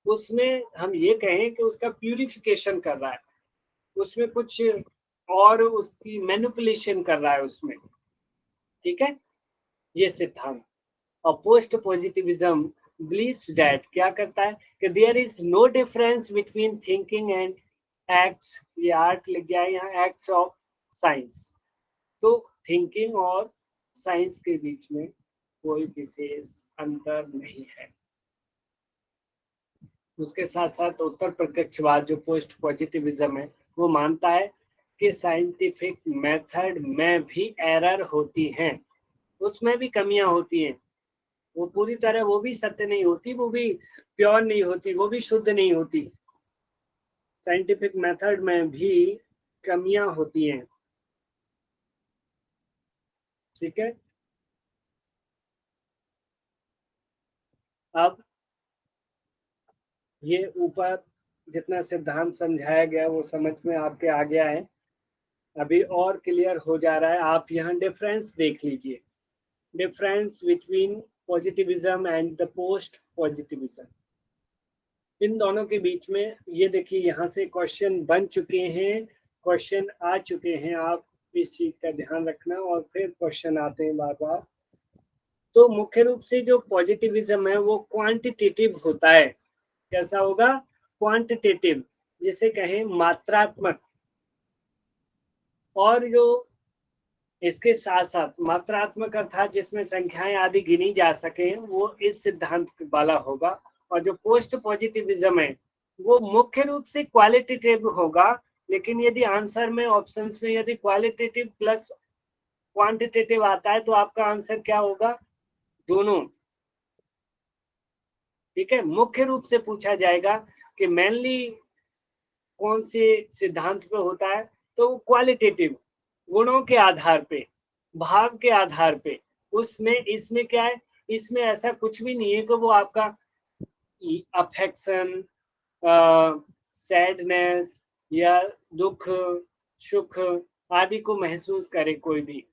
उसमें हम ये कहें कि उसका प्यूरिफिकेशन कर रहा है, उसमें कुछ और उसकी मैनिपुलेशन कर रहा है उसमें, ठीक है, ये सिद्धांत। और पोस्ट पॉजिटिविज्म बिलीव्स दैट, क्या करता है कि there is no difference between thinking and acts, ये आर्ट लग गया है यहाँ, एक्ट्स ऑफ साइंस। तो थिंकिंग और साइंस के बीच में कोई विशेष अंतर नहीं है। उसके साथ साथ उत्तर प्रत्यक्षवाद जो पोस्ट पॉजिटिविज्म है वो मानता है कि साइंटिफिक मेथड में भी एरर होती हैं, उसमें भी कमियां होती हैं, वो पूरी तरह वो भी सत्य नहीं होती, वो भी प्योर नहीं होती, वो भी शुद्ध नहीं होती, साइंटिफिक मेथड में भी कमियां होती हैं, ठीक है। अब ये ऊपर जितना सिद्धांत समझाया गया वो समझ में आपके आ गया है, अभी और क्लियर हो जा रहा है। आप यहाँ डिफरेंस देख लीजिए, difference between positivism and the post positivism, इन दोनों के बीच में ये देखिए यहाँ से क्वेश्चन बन चुके हैं, क्वेश्चन आ चुके हैं, आप इस चीज का ध्यान रखना, और फिर क्वेश्चन आते हैं बार बार। तो मुख्य रूप से जो पॉजिटिविज्म है वो क्वांटिटेटिव होता है, कैसा होगा, क्वांटिटेटिव, जिसे कहें मात्रात्मक। और जो इसके साथ साथ मात्रात्मक अर्थात जिसमें संख्याएं आदि गिनी जा सके वो इस सिद्धांत वाला होगा। और जो पोस्ट पॉजिटिविज्म है वो मुख्य रूप से क्वालिटेटिव होगा, लेकिन यदि आंसर में ऑप्शंस में यदि क्वालिटेटिव प्लस क्वांटिटेटिव आता है तो आपका आंसर क्या होगा? दोनों। ठीक है, मुख्य रूप से पूछा जाएगा कि मेनली कौन से सिद्धांत पे होता है, तो क्वालिटेटिव गुणों के आधार पे, भाव के आधार पे। उसमें इसमें क्या है, इसमें ऐसा कुछ भी नहीं है कि वो आपका अफेक्शन, सैडनेस या दुख सुख आदि को महसूस करे, कोई भी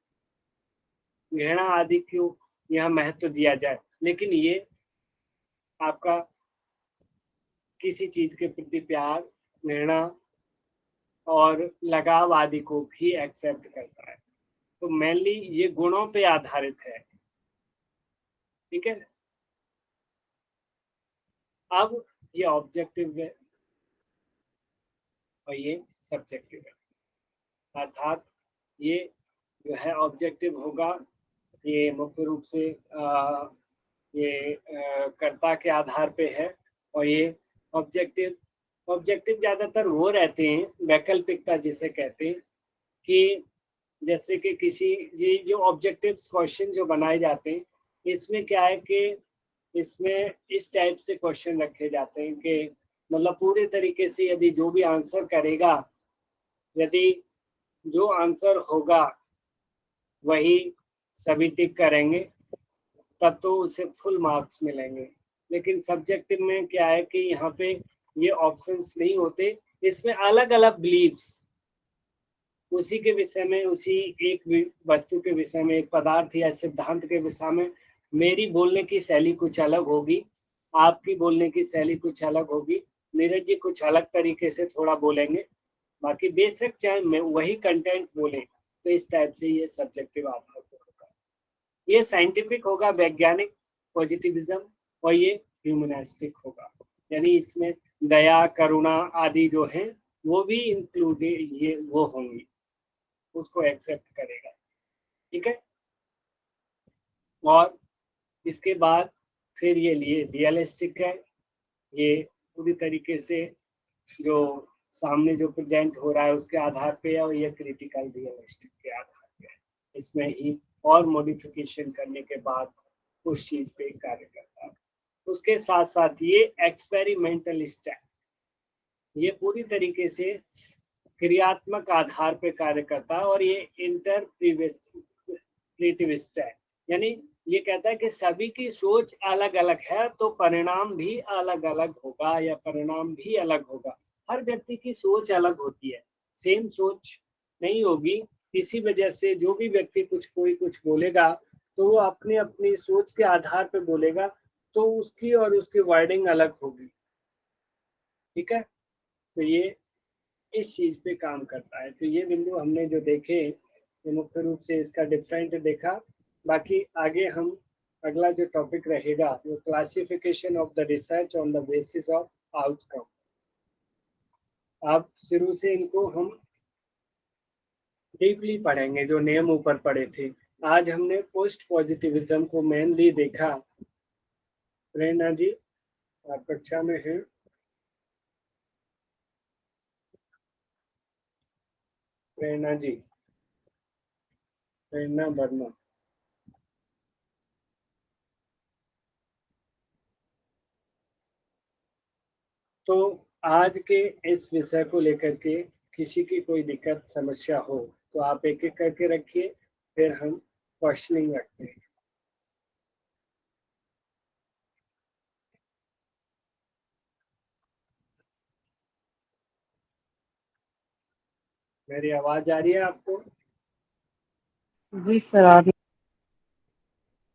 घृणा आदि क्यों यहाँ महत्व दिया जाए, लेकिन ये आपका किसी चीज के प्रति प्यार, घृणा और लगाव आदि को भी एक्सेप्ट करता है। तो मेनली ये गुणों पे आधारित है। ठीक है, अब ये ऑब्जेक्टिव है और ये सब्जेक्टिव है। अर्थात ये जो है ऑब्जेक्टिव होगा, ये मुख्य रूप से ये कर्ता के आधार पे है। और ये ऑब्जेक्टिव ज्यादातर वो रहते हैं, वैकल्पिकता जिसे कहते हैं, कि जैसे कि किसी ये जो ऑब्जेक्टिव क्वेश्चन जो बनाए जाते हैं, इसमें क्या है कि इसमें इस टाइप से क्वेश्चन रखे जाते हैं कि मतलब पूरे तरीके से यदि जो भी आंसर करेगा, यदि जो आंसर होगा वही सभी टिक करेंगे तब तो उसे फुल मार्क्स मिलेंगे। लेकिन सब्जेक्टिव में क्या है कि यहाँ पे ये ऑप्शंस नहीं होते, इसमें अलग अलग बिलीव्स उसी के विषय में, उसी एक वस्तु के विषय में, एक पदार्थ या सिद्धांत के विषय में मेरी बोलने की शैली कुछ अलग होगी, आपकी बोलने की शैली कुछ अलग होगी, नीरज जी कुछ अलग तरीके से थोड़ा बोलेंगे, बाकी बेशक चाहे मैं वही कंटेंट बोले। तो इस टाइप से ये सब्जेक्टिव आधार पर होगा। ये साइंटिफिक होगा, वैज्ञानिक पॉजिटिविज्म, और ये ह्यूमनिस्टिक होगा, यानी इसमें दया करुणा आदि जो है वो भी इंक्लूडेड ये वो होंगी, उसको एक्सेप्ट करेगा। ठीक है, और इसके बाद फिर ये लिए रियलिस्टिक है, ये पूरी तरीके से जो सामने जो प्रेजेंट हो रहा है उसके आधार पे है, और ये क्रिटिकल रियलिस्टिक के आधार पे है। इसमें ही और मॉडिफिकेशन करने के बाद उस चीज पे कार्य करता है। उसके साथ साथ ये एक्सपेरिमेंटलिस्ट है, ये पूरी तरीके से क्रियात्मक आधार पे कार्य करता है, और ये इंटरप्रेटिविस्ट है, यानी ये कहता है कि सभी की सोच अलग अलग है तो परिणाम भी अलग अलग होगा, या परिणाम भी अलग होगा। हर व्यक्ति की सोच अलग होती है, सेम सोच नहीं होगी। इसी वजह से जो भी व्यक्ति कोई कुछ बोलेगा तो वो अपनी अपनी सोच के आधार पे बोलेगा, तो उसकी और उसकी वर्डिंग अलग होगी। ठीक है, तो ये इस चीज पे काम करता है। तो ये बिंदु हमने जो देखे, तो मुख्य रूप से इसका डिफरेंट देखा। बाकी आगे हम अगला जो टॉपिक रहेगा वो classification of the research on the basis of outcome. अब शुरू से इनको हम डीपली पढ़ेंगे, जो नियम ऊपर पढ़े थे। आज हमने पोस्ट पॉजिटिविज्म को मेनली देखा। प्रेरणा जी आप कक्षा में हैं? प्रेरणा जी, प्रेरणा वर्मा। तो आज के इस विषय को लेकर के किसी की कोई दिक्कत समस्या हो तो आप एक एक करके रखिए, फिर हम क्वेश्चनिंग रखते हैं। मेरी आवाज आ रही है आपको? जी सर आ रही।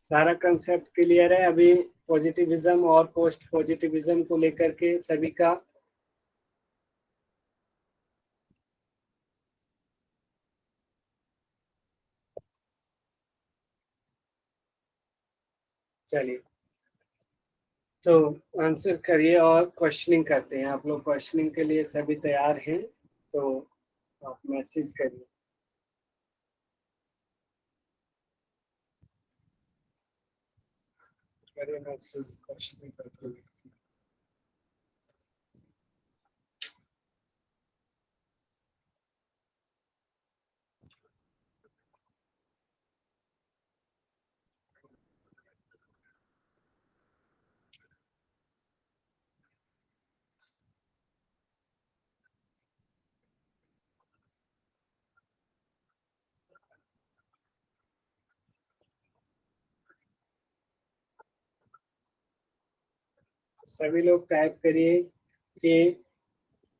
सारा कंसेप्ट क्लियर है अभी पॉजिटिविज्म और पोस्ट पॉजिटिविज्म को लेकर के सभी का? चलिए, तो आंसर करिए और क्वेश्चनिंग करते हैं। आप लोग क्वेश्चनिंग के लिए सभी तैयार हैं तो आप मैसेज करिए। अरे मैसेज क्वेश्चन करते हुए सभी लोग टाइप करिए कि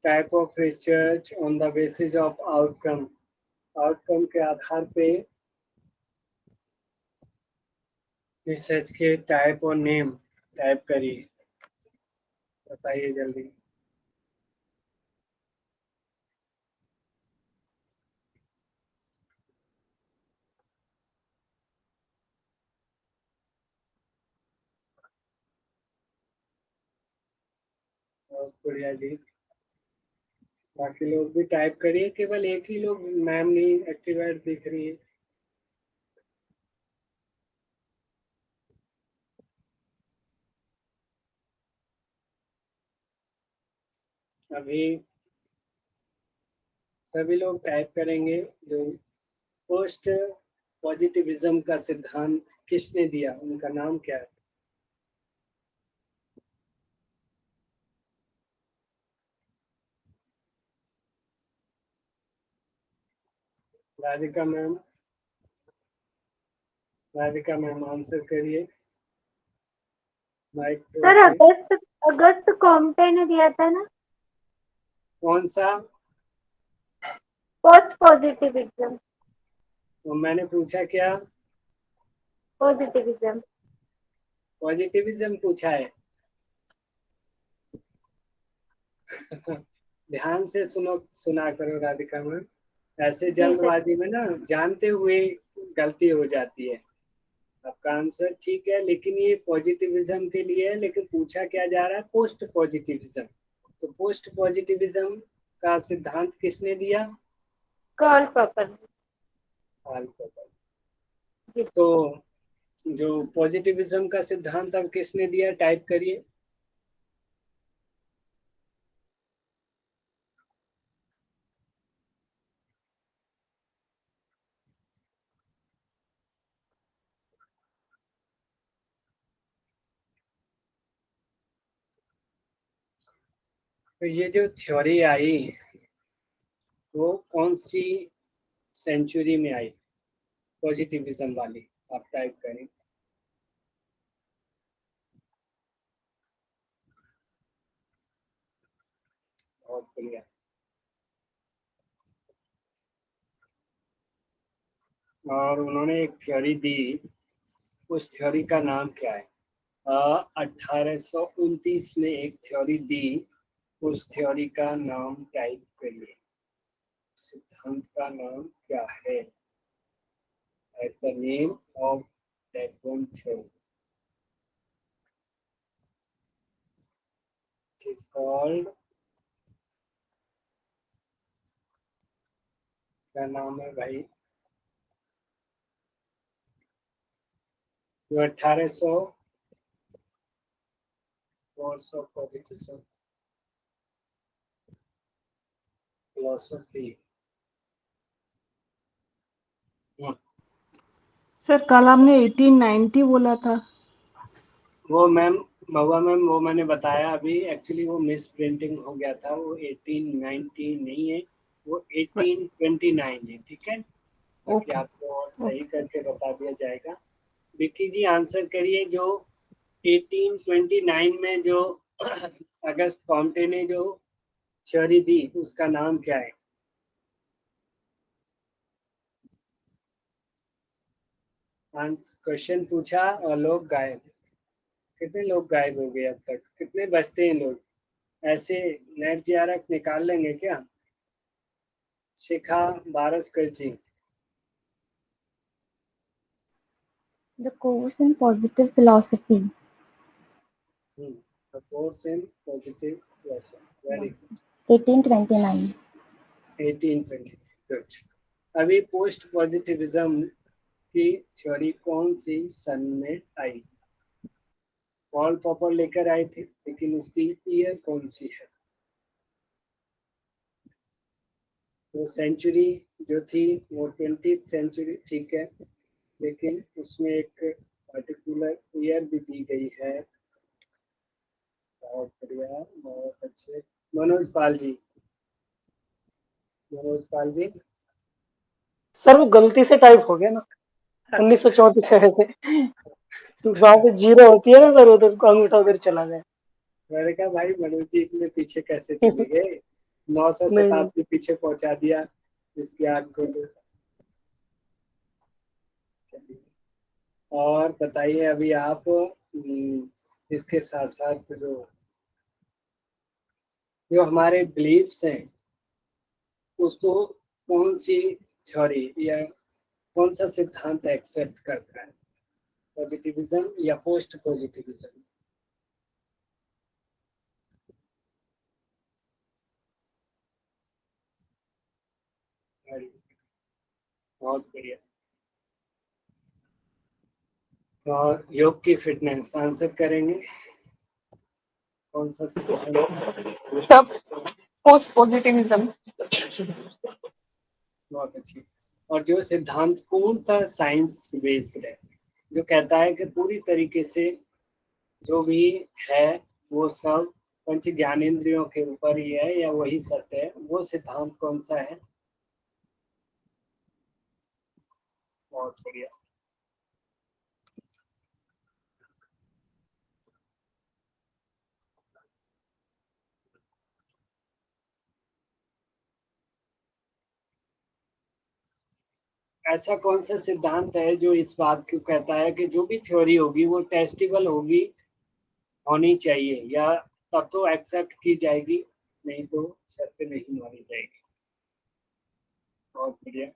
type of research on the basis of outcome, outcome के आधार पे रिसर्च के टाइप और नेम टाइप करिए, बताइए जल्दी। और प्रिया जी, बाकी लोग भी टाइप करिए, केवल एक ही लोग मैम नहीं एक्टिवेट दिख रही है। अभी सभी लोग टाइप करेंगे जो पोस्ट पॉजिटिविज्म का सिद्धांत किसने दिया, उनका नाम क्या है। Radhika ma'am, Radhika ma'am answer करिए माइक पे सर होके। अगस्त कॉम्टे ने दिया था ना, कौन सा? Post positivism. तो मैंने पूछा क्या? पॉजिटिविज्म। पॉजिटिविज्म पूछा है। ध्यान से सुना करो राधिका मैम, ऐसे जी सर। जल्दबाजी में ना जानते हुए गलती हो जाती है। आपका आंसर ठीक है, लेकिन ये पॉजिटिविज्म के लिए है, लेकिन पूछा क्या जा रहा है, पोस्ट पॉजिटिविज्म। तो पोस्ट पॉजिटिविज्म का सिद्धांत किसने दिया? Karl Popper. Karl Popper. जी। तो जो पॉजिटिविज्म का सिद्धांत अब किसने दिया, टाइप करिए। तो ये जो थ्योरी आई वो कौन सी सेंचुरी में आई, पॉजिटिविज्म वाली, आप टाइप करें। बहुत बढ़िया। और उन्होंने एक थ्योरी दी, उस थ्योरी का नाम क्या है? 1829 में एक थ्योरी दी, उस थ्योरी का नाम टाइप करिए। सिद्धांत का नाम क्या है? At the name of that one theory. It is called, क्या नाम है भाई? जो 1800 course of positive philosophy. Sir कल आपने 1890 बोला था। वो मैम, महुआ मैम, वो मैंने बताया अभी, एक्चुअली वो मिस प्रिंटिंग हो गया था, वो 1890 नहीं है, वो 1829 है, ठीक है, ताकि ओके आपको और सही ओके। करके बता दिया जाएगा। विक्की जी आंसर करिए, जो 1829 में जो अगस्त कॉम्टे ने जो थ्योरी दी उसका नाम क्या है? क्वेश्चन पूछा और लोग गायब। कितने लोग गायब हो गए अब तक, कितने बचते हैं लोग? ऐसे नेट जियारत निकाल लेंगे क्या? शिखा बारसकर जी। The course in positive philosophy. The course in positive philosophy, very good। 1829. 1820, good. अभी पोस्ट पॉजिटिविज्म की थ्योरी कौन सी सन में आई? पॉल पॉपर लेकर आए थे, लेकिन उसकी ईयर कौन सी है? तो सेंचुरी जो थी वो 20th सेंचुरी, ठीक है, लेकिन उसमें एक पर्टिकुलर ईयर भी दी गई है। बहुत बढ़िया, बहुत अच्छे। मनोज पाल जी, मनोज पाल जी। सर वो गलती से टाइप हो गया ना, 1934 से ऐसे वहां पे जीरो होती है ना सर, उधर अंगूठा उधर चला गया। मैंने कहा भाई मनोज जी इतने पीछे कैसे चले गए, 900 नहीं नहीं शताब्दी पीछे पहुंचा दिया इसकी आग को तो। चलिए, और बताइए अभी आप इसके साथ साथ जो जो हमारे बिलीव्स हैं उसको कौन सी थ्योरी या कौन सा सिद्धांत एक्सेप्ट करता है, पॉजिटिविज्म या पोस्ट पॉजिटिविज्म? बहुत बढ़िया। और योग की फिटनेस आंसर करेंगे, कौन सा सिद्धांत? सब पोस्ट पॉजिटिविज्म। बहुत अच्छी। और जो सिद्धांत पूर्णतः साइंस बेस्ड है, जो कहता है कि पूरी तरीके से जो भी है वो सब पंच ज्ञानेंद्रियों के ऊपर ही है या वही सत्य है, वो सिद्धांत कौन सा है? बहुत बढ़िया। ऐसा कौन सा सिद्धांत है जो इस बात को कहता है कि जो भी थ्योरी होगी वो टेस्टेबल होगी, होनी चाहिए, या तब तो एक्सेप्ट की जाएगी, नहीं तो सत्य नहीं मानी जाएगी? बहुत बढ़िया।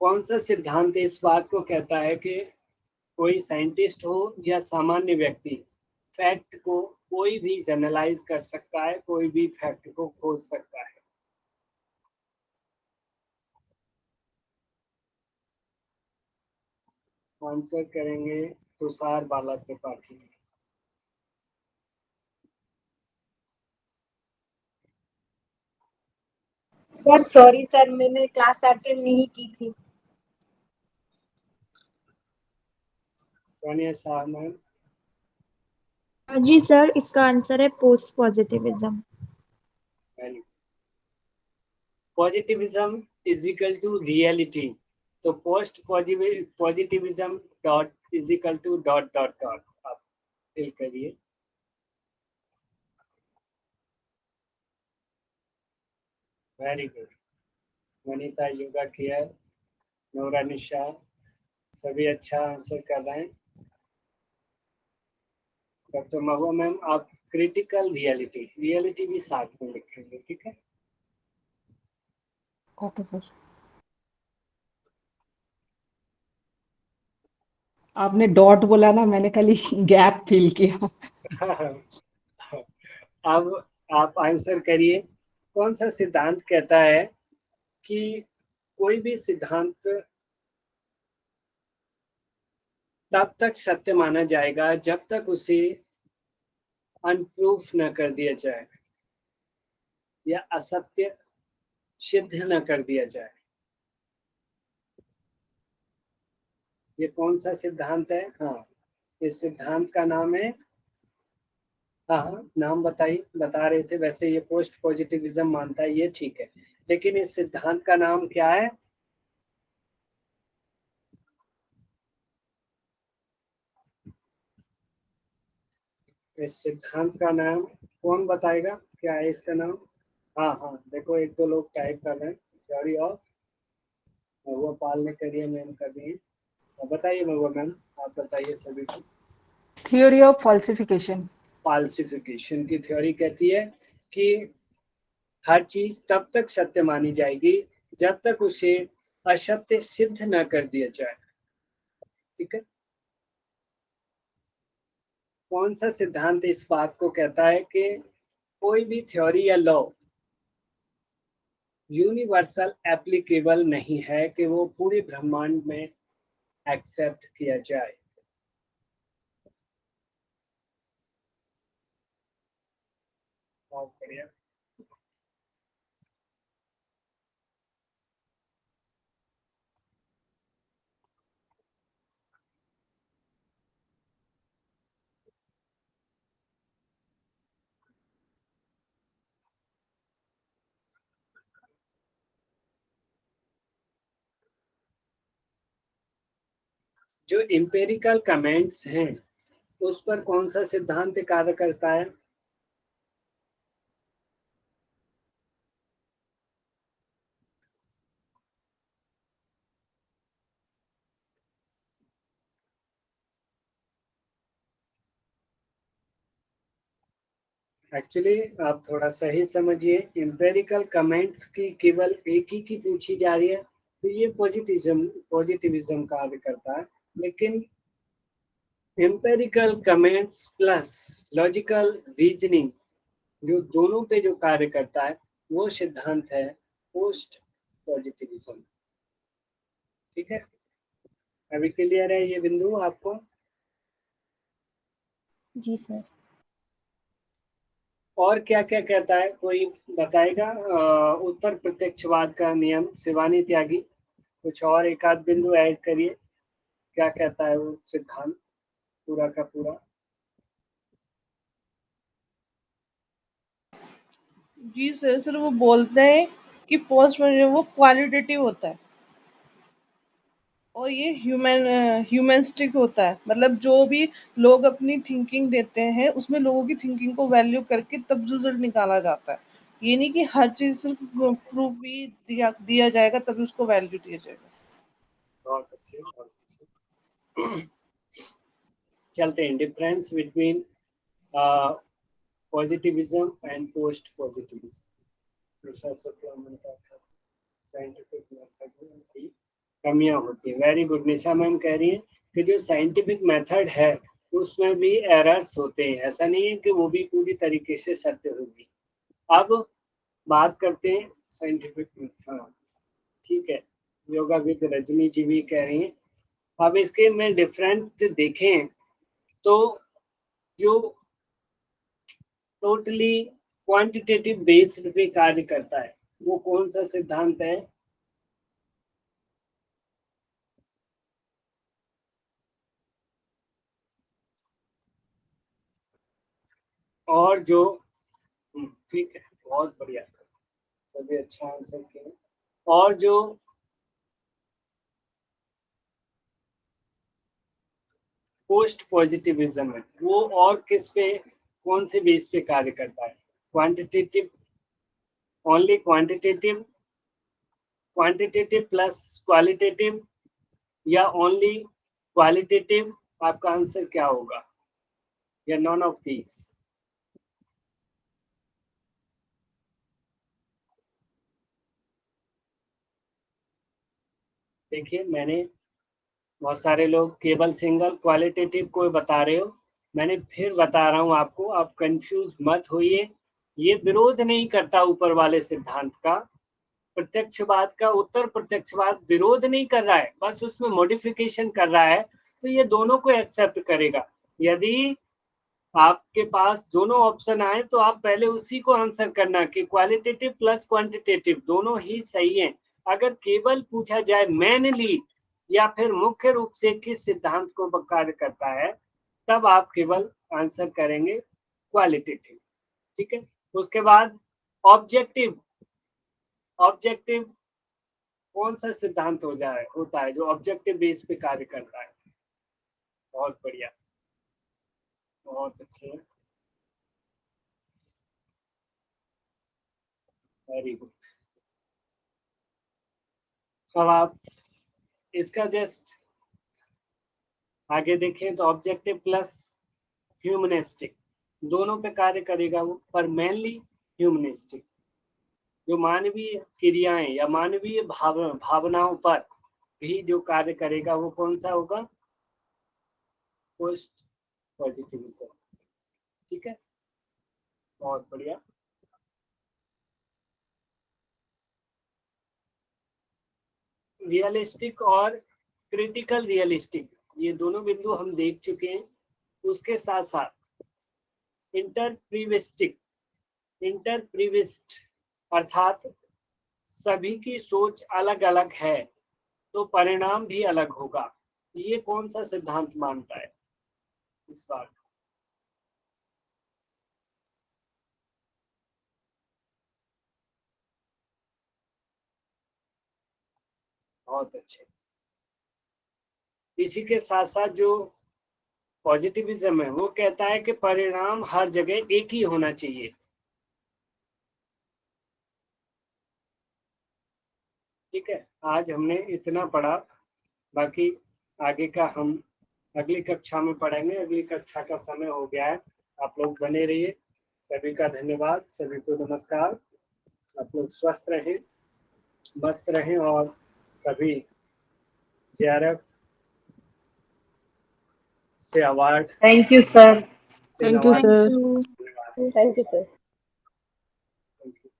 कौन सा सिद्धांत इस बात को कहता है कि कोई साइंटिस्ट हो या सामान्य व्यक्ति फैक्ट को कोई भी जनरलाइज कर सकता है, कोई भी फैक्ट को खोज सकता है? आंसर करेंगे Tushar Bala Tripathi. Sir sorry sir, मैंने क्लास अटेंड नहीं की थी। सोनिया शाह मैम। जी सर, इसका आंसर है post positivism. Positivism is equal to reality, तो post positivism dot is equal to dot dot dot आप फिल करिए। Very good. वनीता योगा किया, नोरा निशा, सभी अच्छा आंसर कर रहे हैं। डॉक्टर महुआ मैम आप क्रिटिकल रियलिटी, रियलिटी भी साथ में लिखेंगे, ठीक है? Okay sir. आपने डॉट बोला ना, मैंने खाली गैप फिल किया। अब आप आंसर करिए, कौन सा सिद्धांत कहता है कि कोई भी सिद्धांत तब तक सत्य माना जाएगा जब तक उसे अनप्रूफ न कर दिया जाए या असत्य सिद्ध न कर दिया जाए? ये कौन सा सिद्धांत है? हाँ, इस सिद्धांत का नाम है, हाँ हाँ नाम बताइए, बता रहे थे वैसे ये पोस्ट पॉजिटिविज्म मानता है, ये ठीक है, लेकिन इस सिद्धांत का नाम क्या है? इस सिद्धांत का नाम कौन बताएगा, क्या है इसका नाम? हाँ हाँ देखो एक दो लोग टाइप कर रहे हैं। थ्योरी ऑफ, महुआ पाल ने करी है, मैम कर रही है। बताइए महुआ मैम, आप बताइए सभी को। Theory of falsification. फाल्सिफिकेशन की थ्योरी कहती है कि हर चीज तब तक सत्य मानी जाएगी जब तक उसे असत्य सिद्ध न कर दिया जाए, ठीक है? कौन सा सिद्धांत इस बात को कहता है कि कोई भी थ्योरी या लॉ यूनिवर्सल एप्लीकेबल नहीं है कि वो पूरे ब्रह्मांड में एक्सेप्ट किया जाए? बहुत बढ़िया। जो एम्पिरिकल कमेंट्स हैं उस पर कौन सा सिद्धांत कार्य करता है? एक्चुअली आप थोड़ा सही समझिए, एम्पिरिकल कमेंट्स की केवल एक ही की पूछी जा रही है तो ये पॉजिटिविज्म कार्य करता है, लेकिन empirical comments plus logical reasoning जो दोनों पे जो कार्य करता है वो सिद्धांत है पोस्ट पॉजिटिविज्म। ठीक है, अभी क्लियर है ये बिंदु आपको? जी सर। और क्या क्या कहता है, कोई बताएगा? उत्तर प्रत्यक्षवाद का नियम, शिवानी त्यागी कुछ और एक आध बिंदु ऐड करिए, क्या कहता है वो सिद्धांत पूरा का पूरा? जी सर, सर वो बोलते हैं कि पोस्ट वो क्वालिटेटिव होता है और ये ह्यूमनिस्टिक होता है। मतलब जो भी लोग अपनी थिंकिंग देते हैं उसमें लोगों की थिंकिंग को वैल्यू करके तब रिजल्ट निकाला जाता है। ये नहीं कि हर चीज सिर्फ प्रूफ भी दिया जाएगा तभी उसको वैल्यू दिया जाएगा। बहुत अच्छे, बहुत अच्छे। चलते हैं, difference between positivism and post positivism. Scientific method की कमियां होती है। वेरी गुड, निशा मैम कह रही है कि जो साइंटिफिक मेथड है उसमें भी एरर्स होते हैं, ऐसा नहीं है कि वो भी पूरी तरीके से सत्य होगी। अब बात करते हैं साइंटिफिक मेथड। ठीक है, योगा विद रजनी जी भी कह रही हैं। अब इसके में डिफरेंट देखें तो जो टोटली क्वांटिटेटिव बेस्ड पे कार्य करता है वो कौन सा सिद्धांत है? और जो ठीक है, बहुत बढ़िया, सभी अच्छा आंसर किए। और जो पोस्ट पॉजिटिविज्म है वो और किस पे, कौन से बेस पे कार्य करता है? Quantitative, only quantitative, quantitative plus qualitative, या ओनली क्वालिटेटिव? आपका आंसर क्या होगा? या नॉन ऑफ दीज? देखिए, मैंने बहुत सारे लोग केवल सिंगल क्वालिटेटिव को बता रहे हो, मैंने फिर बता रहा हूं आपको, आप कंफ्यूज मत होइए। ये विरोध नहीं करता ऊपर वाले सिद्धांत का, प्रत्यक्षवाद का उत्तर प्रत्यक्षवाद विरोध नहीं कर रहा है, बस उसमें मॉडिफिकेशन कर रहा है, तो ये दोनों को एक्सेप्ट करेगा। यदि आपके पास दोनों ऑप्शन आए तो आप पहले उसी को आंसर करना कि क्वालिटेटिव प्लस क्वांटिटेटिव दोनों ही सही हैं। अगर केवल पूछा जाए मेनली या फिर मुख्य रूप से किस सिद्धांत को कार्य करता है, तब आप केवल आंसर करेंगे क्वालिटेटिव। ठीक है, उसके बाद ऑब्जेक्टिव, ऑब्जेक्टिव कौन सा सिद्धांत होता है जो ऑब्जेक्टिव बेस पे कार्य करता है? बहुत बढ़िया, बहुत अच्छे, वेरी गुड। अब आप इसका जस्ट आगे देखें तो ऑब्जेक्टिव प्लस ह्यूमनिस्टिक दोनों पे कार्य करेगा वो, पर मेनली ह्यूमनिस्टिक जो मानवीय क्रियाएं या मानवीय भावनाओं पर भी जो कार्य करेगा वो कौन सा होगा? Post positivism. ठीक है, बहुत बढ़िया। रियलिस्टिक और क्रिटिकल रियलिस्टिक, ये दोनों बिंदु हम देख चुके हैं। उसके साथ साथ इंटरप्रीविस्टिक, इंटरप्रीविस्ट अर्थात सभी की सोच अलग अलग है तो परिणाम भी अलग होगा। ये कौन सा सिद्धांत मानता है इस बार? बहुत अच्छे। इसी के साथ साथ जो पॉजिटिविज्म है वो कहता है कि परिणाम हर जगह एक ही होना चाहिए। ठीक है, आज हमने इतना पढ़ा, बाकी आगे का हम अगली कक्षा में पढ़ेंगे। अगली कक्षा का समय हो गया है, आप लोग बने रहिए। सभी का धन्यवाद, सभी को नमस्कार। आप लोग स्वस्थ रहें, मस्त रहें और सभी JRF से award, thank you sir. Thank you sir. धन्यवाद। Thank you sir. Thank you.